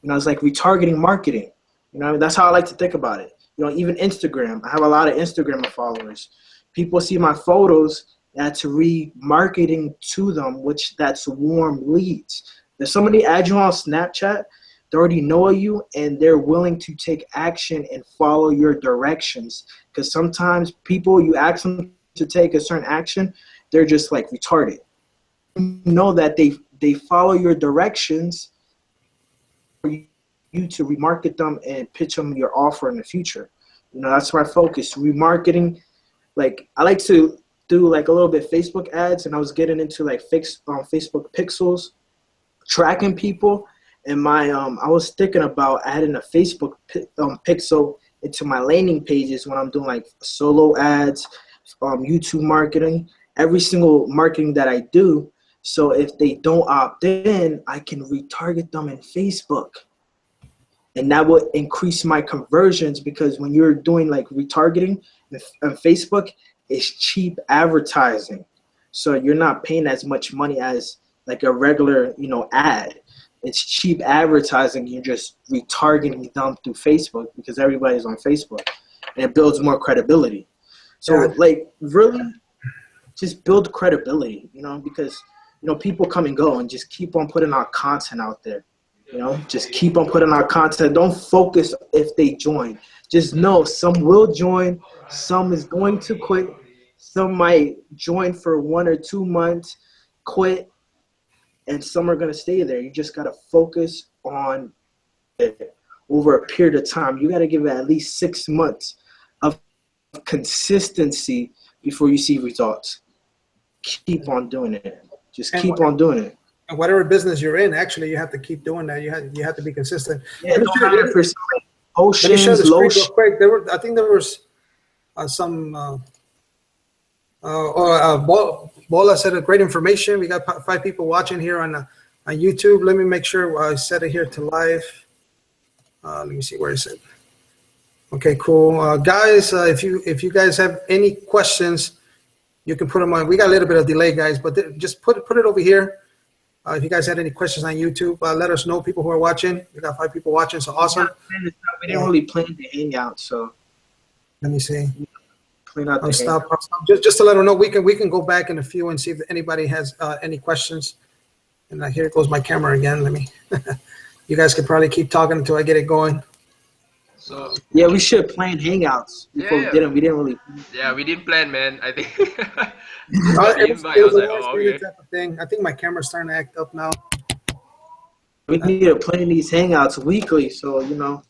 You know, it's like retargeting marketing. You know, that's how I like to think about it. You know, even Instagram. I have a lot of Instagram followers. People see my photos, that's remarketing to them, which that's warm leads. If somebody adds you on Snapchat, they already know you and they're willing to take action and follow your directions. Because sometimes people, you ask them to take a certain action, they're just like retarded. You know that they follow your directions for you to remarket them and pitch them your offer in the future. You know, that's my focus. Remarketing, like I like to do like a little bit Facebook ads, and I was getting into like Facebook pixels, tracking people, and my I was thinking about adding a Facebook pixel into my landing pages when I'm doing like solo ads, YouTube marketing, every single marketing that I do. So if they don't opt in, I can retarget them in Facebook. And that will increase my conversions, because when you're doing like retargeting on Facebook, it's cheap advertising. So you're not paying as much money as like a regular, you know, ad. It's cheap advertising. You're just retargeting them through Facebook because everybody's on Facebook, and it builds more credibility. So like really just build credibility, you know, because, you know, people come and go, and just keep on putting our content out there. You know, just keep on putting our content. Don't focus if they join. Just know some will join, some is going to quit, some might join for 1 or 2 months, quit, and some are going to stay there. You just got to focus on it over a period of time. You got to give it at least 6 months of consistency before you see results. Keep on doing it. Just keep on doing it. And whatever business you're in, actually, you have to keep doing that. You have to be consistent. Yeah, Let me share the screen real quick. I think there was some. Bola said great information. We got 5 people watching here on YouTube. Let me make sure I set it here to live. Let me see, where is it? Okay, cool, guys. If you guys have any questions, you can put them on. We got a little bit of delay, guys, but just put it over here. If you guys had any questions on YouTube, let us know. People who are watching, we got 5 people watching, so awesome. We didn't really plan the hangout, so let me see. I'll stop. Just to let them know, we can go back in a few and see if anybody has any questions. And here goes my camera again. Let me. You guys could probably keep talking until I get it going. So yeah, we should plan hangouts before we didn't really. Yeah, we didn't plan, man. I think. It was a type of thing. I think my camera's starting to act up now. We need to plan these hangouts weekly, so you know.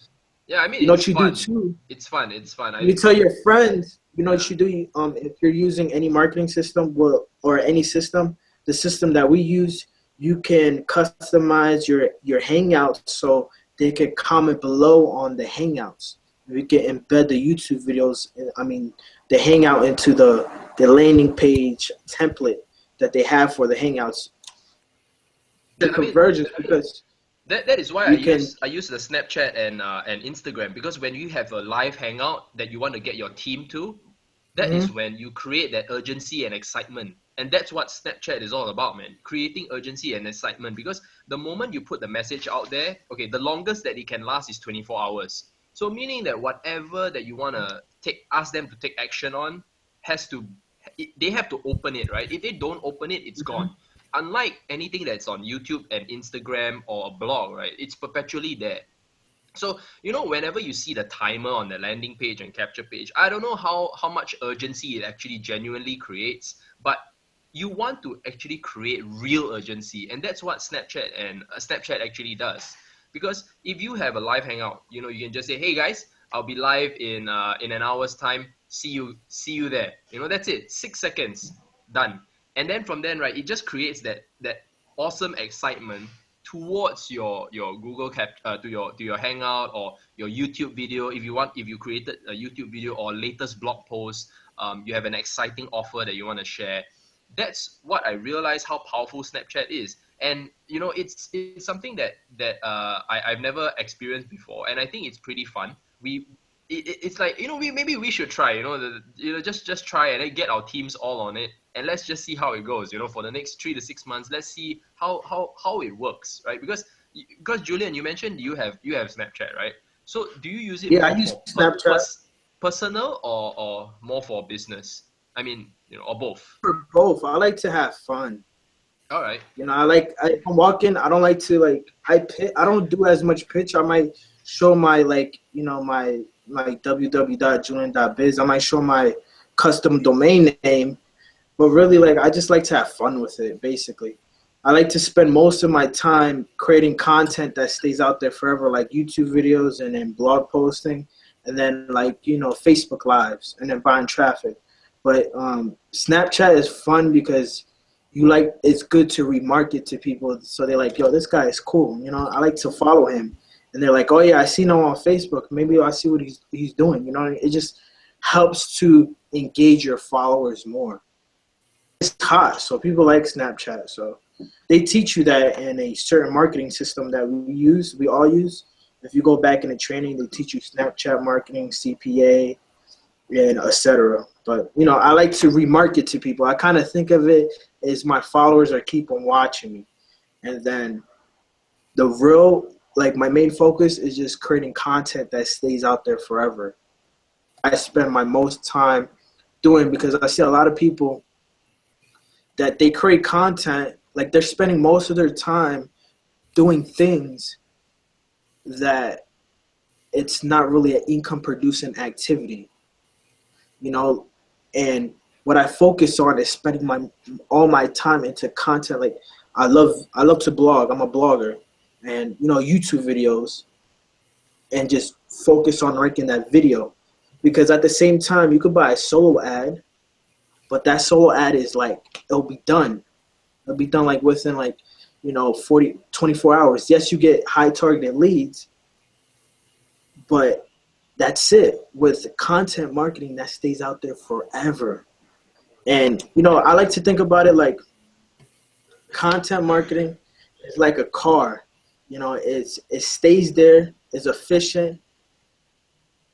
Yeah, I mean, you know what you do too. It's fun. You tell your friends. You know what you do. If you're using any marketing system or any system, the system that we use, you can customize your hangouts so they can comment below on the hangouts. We can embed the YouTube videos. The hangout into the landing page template that they have for the hangouts. The convergence, because that is why I use the Snapchat and Instagram, because when you have a live hangout that you want to get your team to, that is when you create that urgency and excitement. And that's what Snapchat is all about, man. Creating urgency and excitement, because the moment you put the message out there, okay, the longest that it can last is 24 hours. So meaning that whatever that you want to ask them to take action on has to they have to open it, right? If they don't open it, it's gone. Unlike anything that's on YouTube and Instagram or a blog, right? It's perpetually there. So, whenever you see the timer on the landing page and capture page, I don't know how much urgency it actually genuinely creates, but you want to actually create real urgency. And that's what Snapchat actually does. Because if you have a live hangout, you can just say, hey guys, I'll be live in an hour's time. See you there. That's it. 6 seconds, done. And then from then, right, it just creates that awesome excitement towards your Google to your Hangout or your YouTube video. If you created a YouTube video or latest blog post, you have an exciting offer that you want to share. That's what I realized how powerful Snapchat is. And it's something that I've never experienced before, and I think it's pretty fun. It's like maybe we should try just try and then get our teams all on it, and let's just see how it goes. For the next 3 to 6 months, let's see how it works, right? Because Julian, you mentioned you have Snapchat, right? So do you use it? Yeah, I use Snapchat. Personal or more for business? I mean, or both. For both, I like to have fun. All right. I'm walking. I don't like to I don't do as much pitch. I might show my my www.julian.biz. I might show my custom domain name, but really I just like to have fun with it. Basically, I like to spend most of my time creating content that stays out there forever, like YouTube videos and then blog posting, and then Facebook lives, and then buying traffic. But Snapchat is fun because it's good to remarket to people, so they're like, yo, this guy is cool. I like to follow him. And they're like, oh yeah, I seen him on Facebook. Maybe I see what he's doing. It just helps to engage your followers more. It's hot, so people like Snapchat. So they teach you that in a certain marketing system that we all use. If you go back in the training, they teach you Snapchat marketing, CPA, and etc. But I like to remarket to people. I kind of think of it as my followers are keep on watching me, and then the real my main focus is just creating content that stays out there forever. I spend my most time doing, because I see a lot of people that they create content, they're spending most of their time doing things that it's not really an income producing activity, and what I focus on is spending all my time into content. I love to blog. I'm a blogger. And YouTube videos, and just focus on ranking that video, because at the same time you could buy a solo ad, but that solo ad is it'll be done within 24 hours. Yes, you get high targeted leads, but that's it. With content marketing, that stays out there forever. And I like to think about it like content marketing is like a car. It stays there, it's efficient.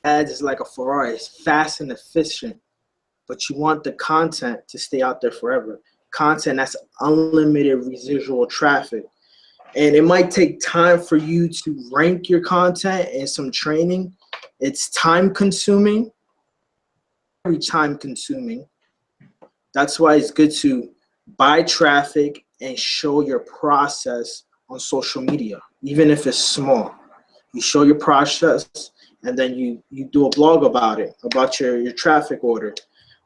Ads is like a Ferrari, it's fast and efficient, but you want the content to stay out there forever. Content that's unlimited residual traffic. And it might take time for you to rank your content and some training. It's time consuming, very time consuming. That's why it's good to buy traffic and show your process on social media, even if it's small. You show your process, and then you do a blog about it, about your traffic order,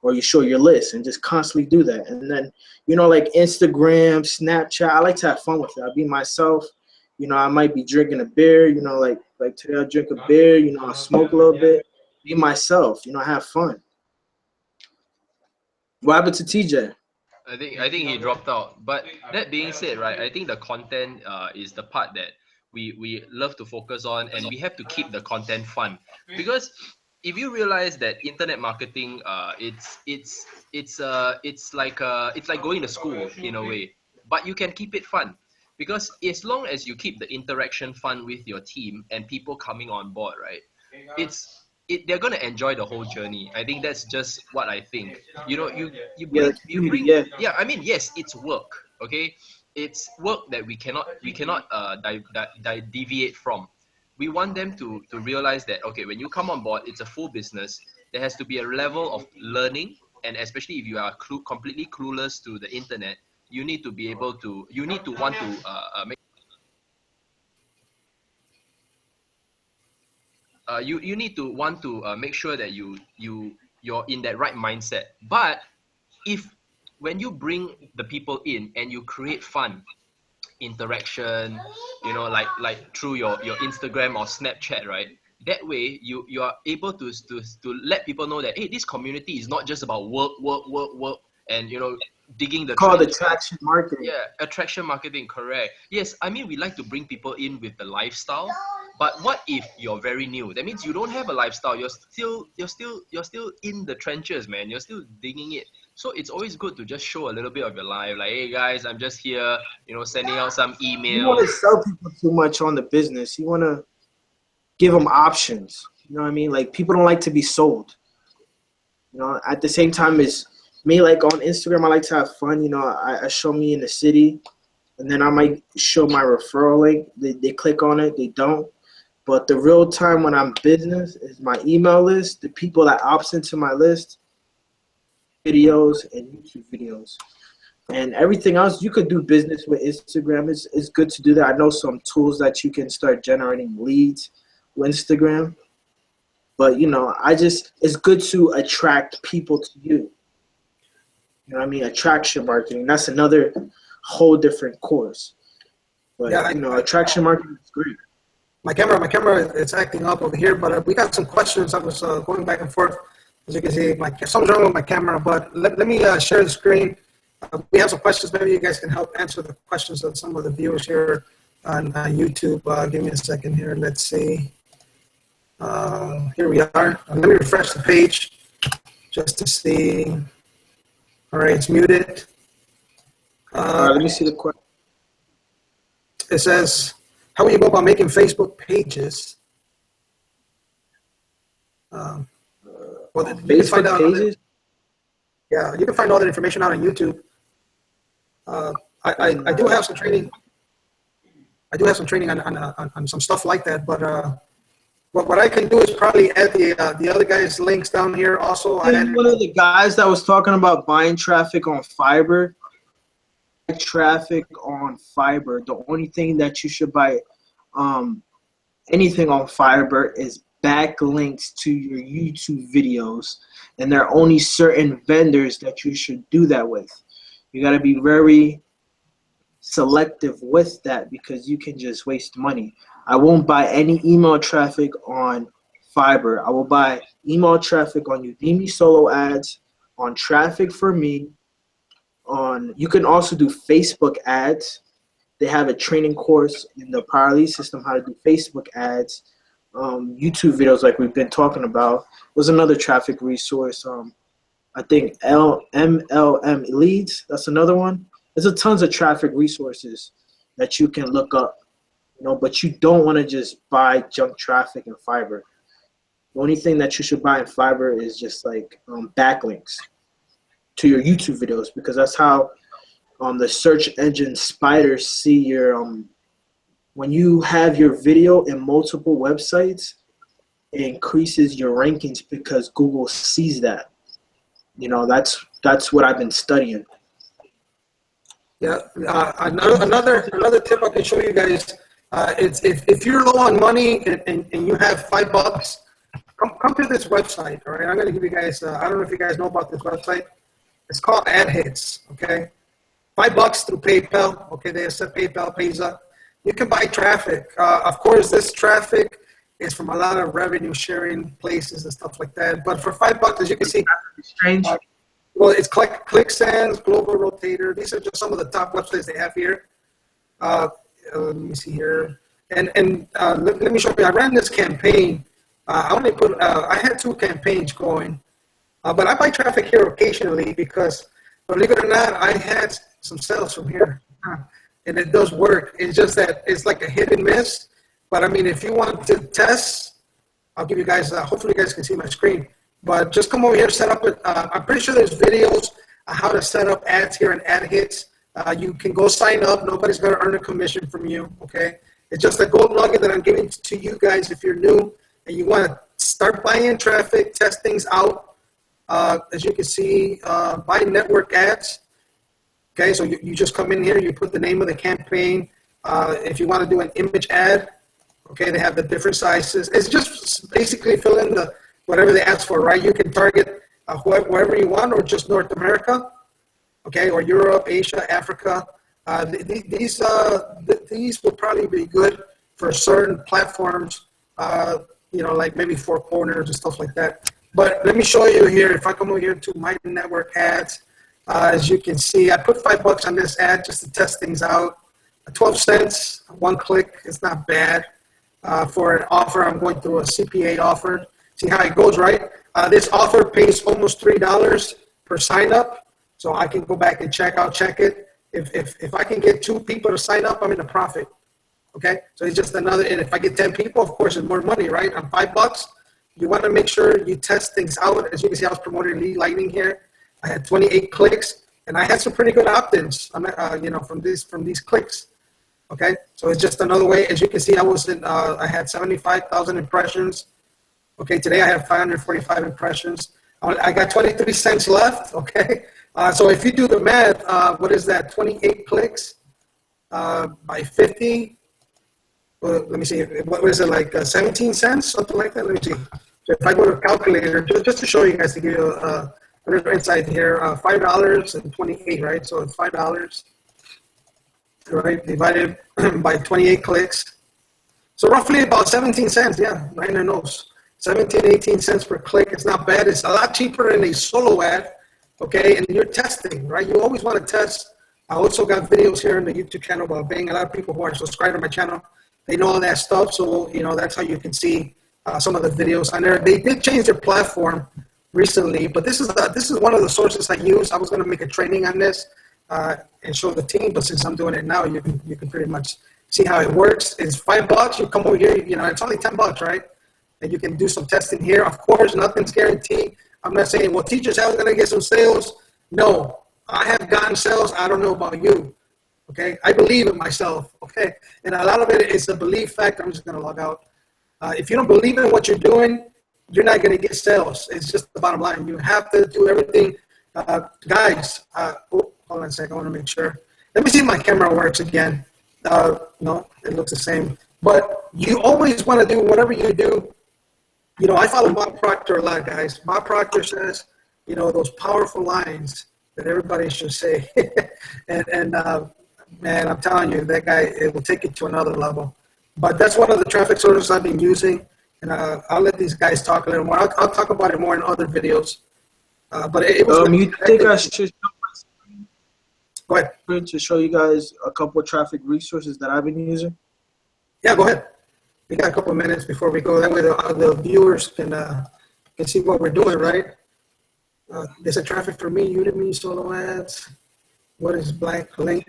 or you show your list, and just constantly do that. And then, Instagram, Snapchat, I like to have fun with it. I'll be myself. I might be drinking a beer, like today I'll drink a beer, I'll smoke a little bit, be myself, have fun. What happened to TJ? I think he dropped out. But that being said, right, I think the content is the part that we love to focus on, and we have to keep the content fun. Because if you realize that internet marketing, it's like going to school in a way, but you can keep it fun. Because as long as you keep the interaction fun with your team and people coming on board, right, they're gonna enjoy the whole journey. I think that's just what I think. You bring yeah. I mean, yes, it's work. Okay, it's work that we cannot deviate from. We want them to realize that, okay, when you come on board, it's a full business. There has to be a level of learning, and especially if you are completely clueless to the internet, you need to be able to, you need to want to make, you need to want to make sure that you're in that right mindset. But if when you bring the people in and you create fun interaction, you know, like through your Instagram or Snapchat, right? That way you are able to let people know that, hey, this community is not just about work, and you know, digging the Called trenches. attraction marketing. Yeah, attraction marketing, correct. Yes, I mean, we like to bring people in with the lifestyle, but what if you're very new? That means you don't have a lifestyle. You're still in the trenches, man. You're still digging it. So it's always good to just show a little bit of your life. Like, hey guys, I'm just here, you know, sending out some You want to emails. sell people too much on the business. You want to give them options. You know what I mean? Like, people don't like to be sold. You know, at the same time as me, like on Instagram, I like to have fun. You know, I show me in the city, and then I might show my referral link. They click on it, they don't. But the real time when I'm business is my email list, the people that opts into my list, videos and YouTube videos. And everything else, you could do business with Instagram. It's good to do that. I know some tools that you can start generating leads with Instagram. But, you know, it's good to attract people to you. You know what I mean? Attraction marketing. That's another whole different course. But, Yeah, you know, attraction marketing is great. My camera is acting up over here, but we got some questions. I was going back and forth. As you can see, something's wrong with my camera, but let me share the screen. We have some questions. Maybe you guys can help answer the questions of some of the viewers here on YouTube. Give me a second here. Let's see. Here we are. Let me refresh the page just to see. All right, it's muted. Let me see the question. It says, how will you go about making Facebook pages? Well, you can find out pages? Yeah, you can find all that information out on YouTube. I do have some training. I do have some training on some stuff like that, but what I can do is probably add the other guys' links down here also. One of the guys that was talking about buying traffic on Fiverr. Traffic on Fiverr. The only thing that you should buy anything on Fiverr is backlinks to your YouTube videos, and there are only certain vendors that you should do that with. You got to be very selective with that because you can just waste money. I won't buy any email traffic on Fiverr. I will buy email traffic on Udemy solo ads, on Traffic for Me, you can also do Facebook ads. They have a training course in the Power Lead system how to do Facebook ads. YouTube videos like we've been talking about was another traffic resource. I think MLM Leads, that's another one. There's a tons of traffic resources that you can look up, you know, but you don't want to just buy junk traffic in Fiverr. The only thing that you should buy in Fiverr is just like backlinks to your YouTube videos, because that's how the search engine spiders see your when you have your video in multiple websites, it increases your rankings because Google sees that. You know, that's what I've been studying. Yeah, another tip I can show you guys is if you're low on money and you have $5, come to this website. All right, I'm going to give you guys. I don't know if you guys know about this website. It's called Ad Hits. Okay, $5 through PayPal. Okay, they accept PayPal, pays up. You can buy traffic. Of course, this traffic is from a lot of revenue sharing places and stuff like that. But for $5, as you can see, strange. Well, it's ClickSense, Global Rotator. These are just some of the top websites they have here. Let me see here. And let me show you. I ran this campaign. I had 2 campaigns going. But I buy traffic here occasionally because, believe it or not, I had some sales from here. And it does work. It's just that it's like a hit and miss. But, I mean, if you want to test, I'll give you guys, hopefully you guys can see my screen. But just come over here, set up it. I'm pretty sure there's videos on how to set up ads here and Ad Hits. You can go sign up. Nobody's going to earn a commission from you, okay? It's just a gold nugget that I'm giving to you guys if you're new and you want to start buying traffic, test things out. as you can see, buy network ads. Okay, so you just come in here, you put the name of the campaign. If you want to do an image ad, okay, they have the different sizes. It's just basically fill in the whatever they ask for, right? You can target wherever you want, or just North America, okay, or Europe, Asia, Africa. These would probably be good for certain platforms, like maybe Four Corners and stuff like that. But let me show you here. If I come over here to my network ads, as you can see, I put $5 on this ad just to test things out. 12 cents, one click. It's not bad. For an offer, I'm going through a CPA offer. See how it goes, right? This offer pays almost $3 per sign up. So I can go back and check it. If I can get 2 people to sign up, I'm in a profit. Okay, so it's just another, and if I get 10 people, of course, it's more money, right? On $5, you want to make sure you test things out. As you can see, I was promoting Lead Lightning here. I had 28 clicks, and I had some pretty good opt-ins, from these clicks. Okay, so it's just another way. As you can see, I had 75,000 impressions. Okay, today I have 545 impressions. I got 23 cents left. Okay, so if you do the math, what is that? 28 clicks by 50. Well, let me see. What was it, like 17 cents, something like that? Let me see. So if I go to a calculator, just to show you guys, to give you a little insight here, $5.28, right? So it's $5, right, divided by 28 clicks. So roughly about 17 cents, yeah, right in the nose. 17, 18 cents per click. It's not bad. It's a lot cheaper than a solo ad, okay? And you're testing, right? You always want to test. I also got videos here on the YouTube channel about Bing. A lot of people who are subscribed to my channel, they know all that stuff. So, that's how you can see some of the videos on there. They did change their platform recently, but this is one of the sources I use. I was going to make a training on this and show the team, but since I'm doing it now, you can pretty much see how it works. It's $5. You come over here, it's only $10, right? And you can do some testing here. Of course, nothing's guaranteed. I'm not saying, well, teachers, how are going to get some sales? No, I have gotten sales. I don't know about you. Okay, I believe in myself. Okay, and a lot of it is a belief factor. I'm just going to log out. If you don't believe in what you're doing, you're not going to get sales. It's just the bottom line. You have to do everything. Guys, hold on a second. I want to make sure. Let me see if my camera works again. No, it looks the same. But you always want to do whatever you do. I follow Bob Proctor a lot, guys. Bob Proctor says, those powerful lines that everybody should say. and man, I'm telling you, that guy, it will take it to another level. But that's one of the traffic sources I've been using. And I'll let these guys talk a little more. I'll talk about it more in other videos. But it was. You think I should show my screen? Go ahead. To show you guys a couple of traffic resources that I've been using? Yeah, go ahead. We got a couple of minutes before we go. That way the viewers can see what we're doing, right? There's a traffic for me, Udemy, solo ads. What is backlink?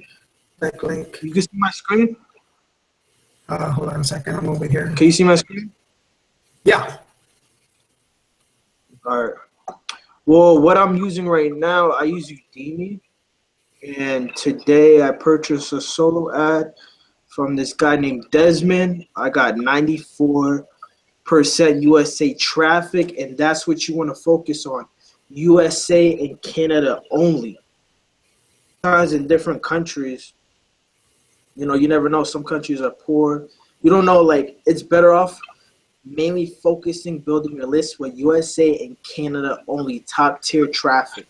Backlink. You can see my screen? Hold on a second. I'm over here. Can you see my screen? Yeah. All right. Well, what I'm using right now, I use Udemy. And today I purchased a solo ad from this guy named Desmond. I got 94% USA traffic, and that's what you want to focus on. USA and Canada only. Sometimes in different countries, you never know. Some countries are poor. You don't know, it's better off mainly focusing, building your list with USA and Canada only, top tier traffic.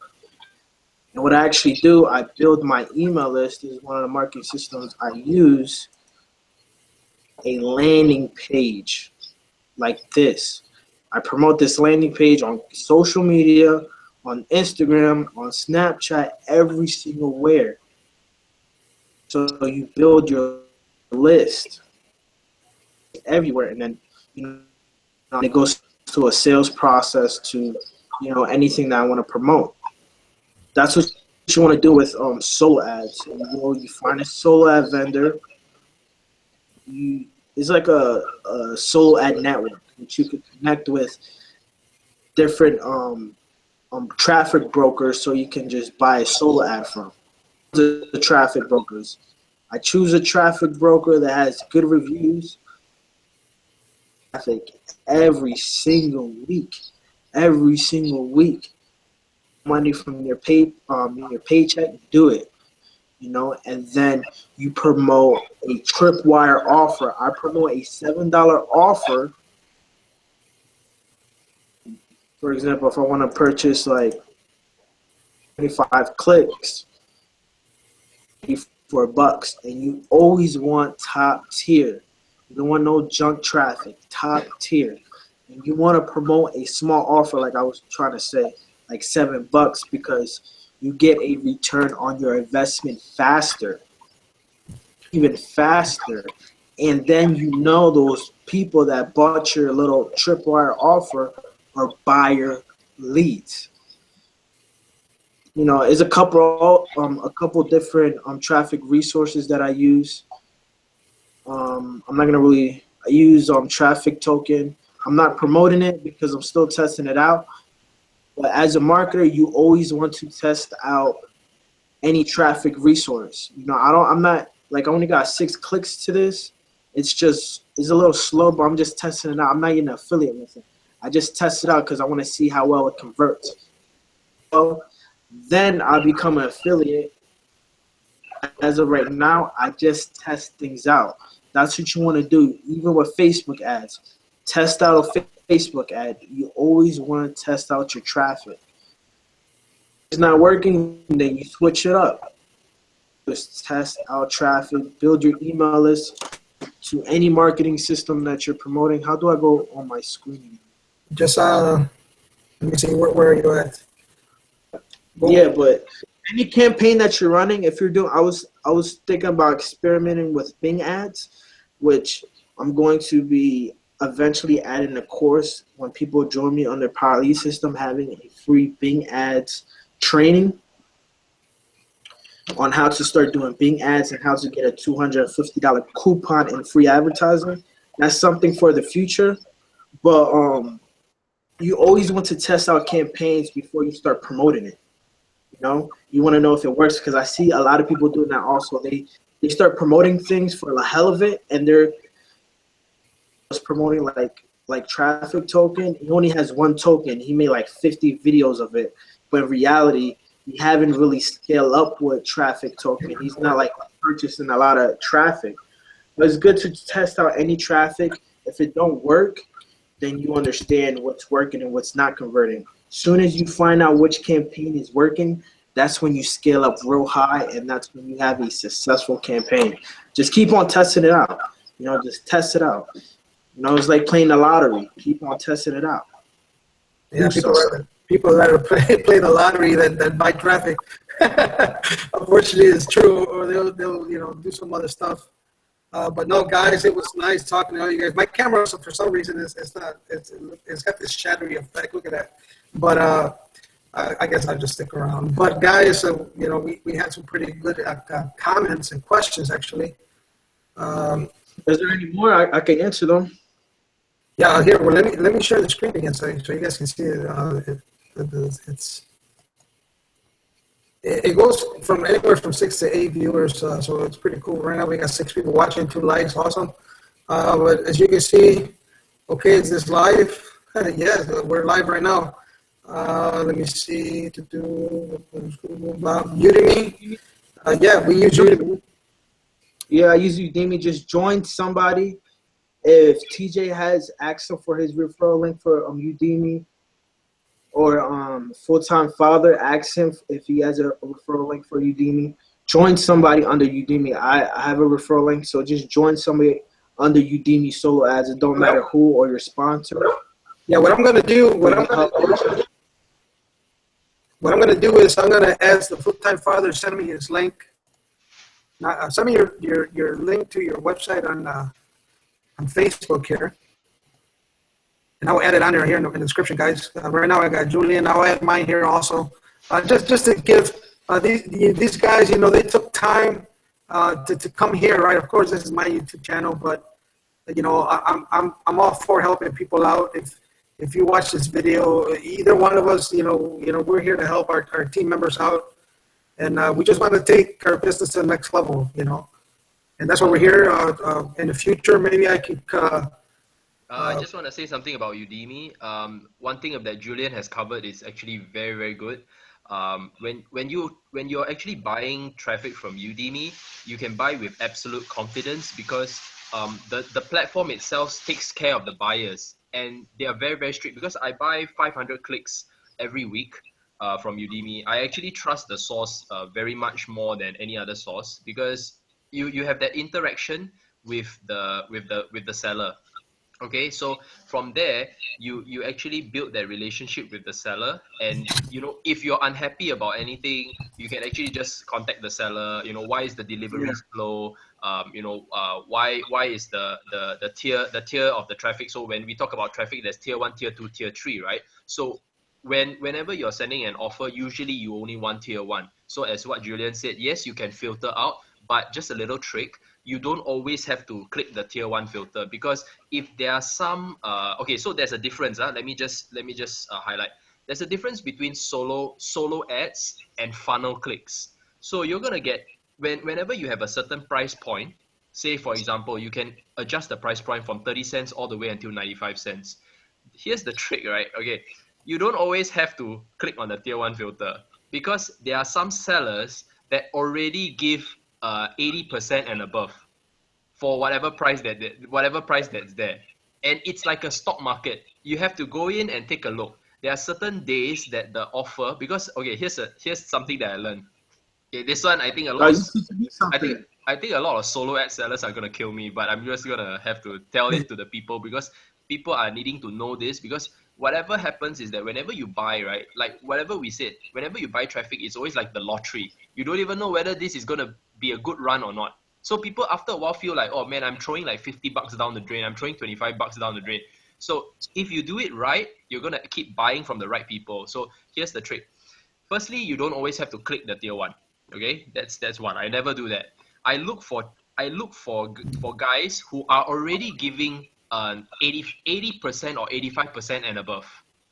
And what I actually do, I build my email list. This is one of the marketing systems I use. A landing page like this. I promote this landing page on social media, on Instagram, on Snapchat, every single where. So you build your list everywhere, and then it goes to a sales process to anything that I want to promote. That's what you want to do with solo ads. You find a solo ad vendor. It's like a solo ad network that you could connect with different traffic brokers, so you can just buy a solo ad from. The traffic brokers. I choose a traffic broker that has good reviews. Traffic every single week. money from your paycheck, do it. You know, and then you promote a tripwire offer. I promote a $7 offer. For example, if I want to purchase like 25 clicks, $4, and you always want top tier. You don't want no junk traffic, top tier. And you want to promote a small offer, like I was trying to say, like $7, because you get a return on your investment faster, even faster. And then you know those people that bought your little tripwire offer are buyer leads. You know, it's a couple different traffic resources that I use. I'm not gonna really. I use traffic token. I'm not promoting it because I'm still testing it out. But as a marketer, you always want to test out any traffic resource. You know, I'm not like I only got 6 clicks to this. It's a little slow, but I'm just testing it out. I'm not getting an affiliate with it. I just test it out because I want to see how well it converts. So then I'll become an affiliate. As of right now, I just test things out. That's what you want to do, even with Facebook ads. Test out a Facebook ad. You always want to test out your traffic. If it's not working, then you switch it up. Just test out traffic. Build your email list to any marketing system that you're promoting. How do I go on my screen? Just let me see, where are you at? Yeah, but any campaign that you're running, if you're doing, I was thinking about experimenting with Bing ads, which I'm going to be eventually adding a course when people join me on their Power Lead system, having a free Bing ads training on how to start doing Bing ads and how to get a $250 coupon in free advertising. That's something for the future, but you always want to test out campaigns before you start promoting it. You know, you want to know if it works, because I see a lot of people doing that also. They start promoting things for the hell of it, and they're just promoting like traffic token. He only has 1 token. He made like 50 videos of it, but in reality, he haven't really scaled up with traffic token. He's not like purchasing a lot of traffic. But it's good to test out any traffic. If it don't work, then you understand what's working and what's not converting. Soon as you find out which campaign is working, that's when you scale up real high, and that's when you have a successful campaign. Just keep on testing it out. You know, just test it out. You know, it's like playing the lottery. Keep on testing it out. Yeah, people that play the lottery that buy traffic. Unfortunately, it's true, or they'll do some other stuff. But no, guys, it was nice talking to all you guys. My camera, for some reason, it's got this shadowy effect. Look at that. But I guess I'll just stick around. But guys, we had some pretty good comments and questions actually. Is there any more? I can answer them. Yeah, here. Well, let me share the screen again so you guys can see it. It goes from anywhere from 6 to 8 viewers, so it's pretty cool. Right now we got 6 people watching, 2 likes, awesome. But as you can see, okay, is this live? Yes, we're live right now. Let me see. Udemy. Yeah, we use Udemy. Yeah, I use Udemy. Just join somebody. If TJ has access for his referral link for Udemy, or full-time father, ask him if he has a referral link for Udemy. Join somebody under Udemy. I have a referral link, so just join somebody under Udemy solo ads. It don't matter who or your sponsor. Yeah, what I'm gonna do is I'm gonna ask the full-time father to send me his link. Now, send me your link to your website on Facebook here. And I'll add it on there here in the description, guys. Right now I got Julian. I'll add mine here also. Just to give these guys, they took time to come here, right? Of course, this is my YouTube channel, but I'm all for helping people out. If you watch this video, either one of us, we're here to help our team members out, and we just want to take our business to the next level, and that's why we're here. In the future, maybe I could. I just want to say something about Udemy. One thing that Julian has covered is actually very, very good. When you're actually buying traffic from Udemy, you can buy with absolute confidence because the platform itself takes care of the buyers, and they are very, very strict. Because I buy 500 clicks every week from Udemy, I actually trust the source very much more than any other source, because you have that interaction with the seller. Okay, so from there, you actually build that relationship with the seller, and if you're unhappy about anything, you can actually just contact the seller. Why is the Yeah. delivery slow? Why is the tier of the traffic? So when we talk about traffic, there's tier 1, tier 2, tier 3, right? So whenever you're sending an offer, usually you only want tier 1. So as what Julian said, yes, you can filter out, but just a little trick, you don't always have to click the tier 1 filter, because if there are some okay, so there's a difference. Let me just highlight. There's a difference between solo ads and funnel clicks. So you're gonna get, whenever you have a certain price point, say for example, you can adjust the price point from 30 cents all the way until 95 cents. Here's the trick, right? Okay, you don't always have to click on the tier 1 filter, because there are some sellers that already give 80% and above for whatever price that's there. And it's like a stock market. You have to go in and take a look. There are certain days that the offer, because okay, here's something that I learned. Okay, this one, I think a lot of You teach me I think something. I think a lot of solo ad sellers are gonna kill me, but I'm just gonna have to tell it to the people, because people are needing to know this. Because whatever happens is that whenever you buy, right, like whatever we said, whenever you buy traffic, it's always like the lottery. You don't even know whether this is gonna be a good run or not. So people after a while feel like, oh man, I'm throwing like $50 down the drain. I'm throwing $25 down the drain. So if you do it right, you're gonna keep buying from the right people. So here's the trick. Firstly, you don't always have to click the tier 1. Okay, that's one. I never do that. I look for guys who are already giving 80% or 85% and above.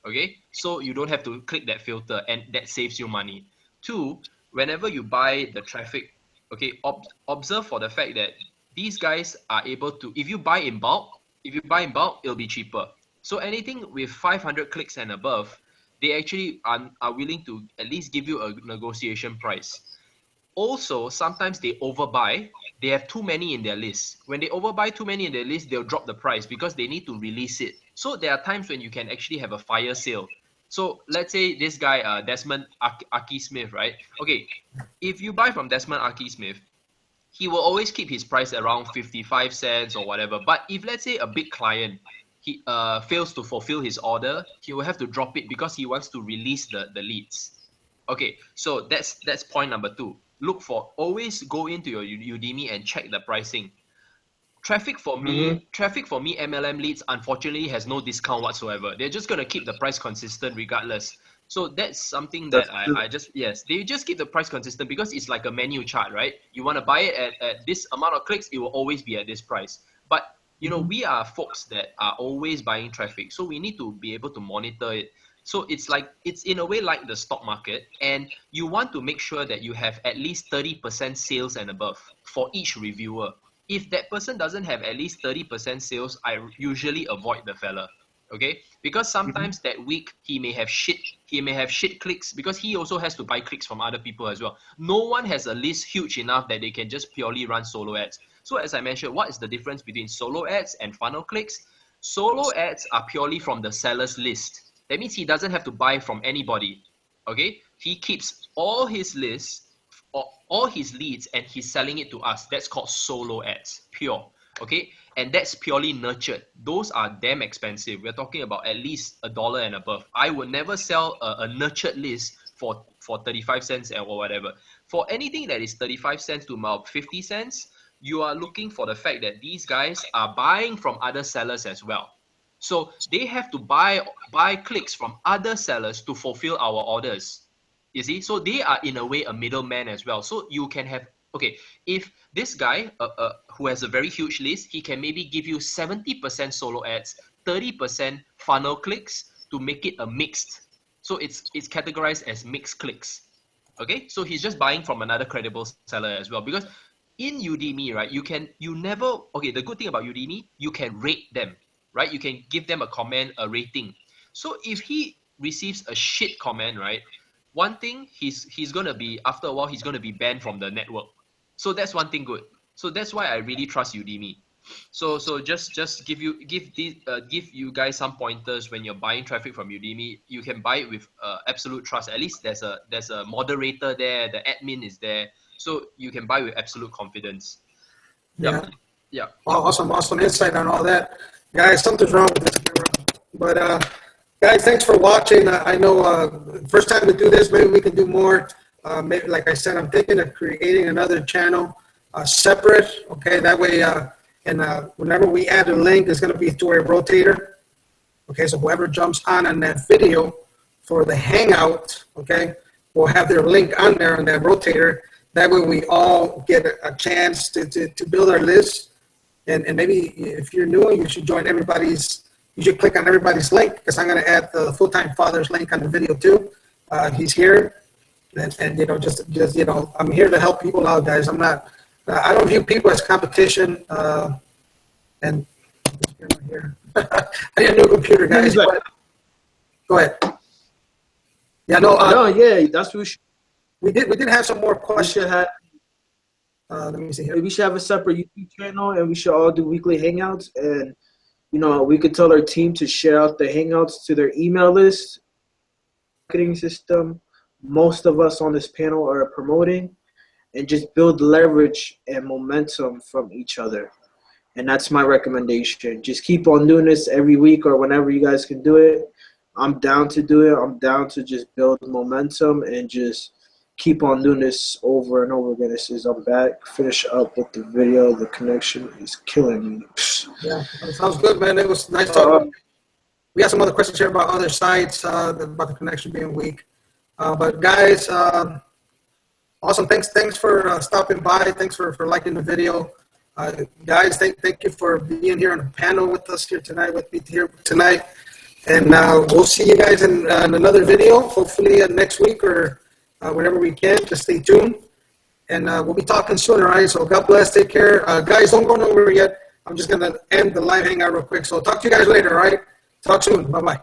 Okay, so you don't have to click that filter, and that saves you money. Two, whenever you buy the traffic, okay, observe for the fact that these guys are able to. If you buy in bulk, it'll be cheaper. So anything with 500 clicks and above, they actually are willing to at least give you a negotiation price. Also, sometimes they overbuy. They have too many in their list. When they overbuy too many in their list, they'll drop the price because they need to release it. So there are times when you can actually have a fire sale. So let's say this guy, Desmond Aki Smith, right? Okay, if you buy from Desmond Aki Smith, he will always keep his price around 55 cents or whatever. But if let's say a big client he fails to fulfill his order, he will have to drop it because he wants to release the leads. Okay, so that's point number 2. Always go into your Udemy and check the pricing. Traffic for me, MLM leads unfortunately has no discount whatsoever. They're just gonna keep the price consistent regardless. So that's something That's that true. I just, yes, they just keep the price consistent because it's like a menu chart, right? You want to buy it at this amount of clicks, it will always be at this price. But we are folks that are always buying traffic, so we need to be able to monitor it. So it's in a way like the stock market, and you want to make sure that you have at least 30% sales and above for each reviewer. If that person doesn't have at least 30% sales, I usually avoid the fella. Okay, because sometimes that week he may have shit clicks, because he also has to buy clicks from other people as well. No one has a list huge enough that they can just purely run solo ads. So as I mentioned, what is the difference between solo ads and funnel clicks? Solo ads are purely from the seller's list. That means he doesn't have to buy from anybody. Okay, he keeps all his lists, all his leads, and he's selling it to us. That's called solo ads, pure. Okay, and that's purely nurtured. Those are damn expensive. We're talking about at least $1 and above. I would never sell a nurtured list for 35 cents or whatever. For anything that is 35 cents to about 50 cents, you are looking for the fact that these guys are buying from other sellers as well. So they have to buy clicks from other sellers to fulfill our orders. You see, so they are in a way a middleman as well. So you can have, okay, if this guy who has a very huge list, he can maybe give you 70% solo ads, 30% funnel clicks to make it a mixed. So it's categorized as mixed clicks. Okay, so he's just buying from another credible seller as well. Because in Udemy, right, the good thing about Udemy, you can rate them, right? You can give them a comment, a rating. So if he receives a shit comment, right, one thing, he's gonna be, after a while, he's gonna be banned from the network. So that's one thing good. So that's why I really trust Udemy. So just give you guys some pointers when you're buying traffic from Udemy. You can buy it with absolute trust. At least there's a moderator there, the admin is there, so you can buy with absolute confidence. Yeah. Yeah. Awesome insight on all that, guys. Something's wrong with this camera, but guys, thanks for watching. I know first time to do this. Maybe we can do more. Maybe, like I said, I'm thinking of creating another channel separate. Okay, that way. And whenever we add a link, it's going to be through a rotator. Okay, so whoever jumps on that video for the Hangout, okay, will have their link on there on that rotator. That way we all get a chance to build our list. And maybe if you're new, you should join everybody's, you should click on everybody's link, because I'm going to add the Full-Time Father's link on the video too. He's here. And you know, just you know, I'm here to help people out, guys. I'm not, I don't view people as competition. And here, I need a new computer, guys. Go ahead. Yeah, no, yeah, that's what we did have some more questions. Let me see here. We should have a separate YouTube channel, and we should all do weekly hangouts. And you know, we could tell our team to share out the hangouts to their email list, marketing system. Most of us on this panel are promoting, and just build leverage and momentum from each other. And that's my recommendation. Just keep on doing this every week or whenever you guys can do it. I'm down to do it. I'm down to just build momentum and just keep on doing this over and over again. This is, I'm back. Finish up with the video. The connection is killing me. Yeah, that sounds good, man. It was nice talking. We got some other questions here about other sites, about the connection being weak. But guys, awesome. Thanks for stopping by. Thanks for liking the video. Guys, thank you for being here on the panel with us here tonight, with me here tonight. And we'll see you guys in another video, hopefully next week or whenever we can. Just stay tuned. And we'll be talking soon, all right? So God bless. Take care. Guys, don't go nowhere yet. I'm just going to end the live hangout real quick. So talk to you guys later, all right? Talk soon. Bye-bye.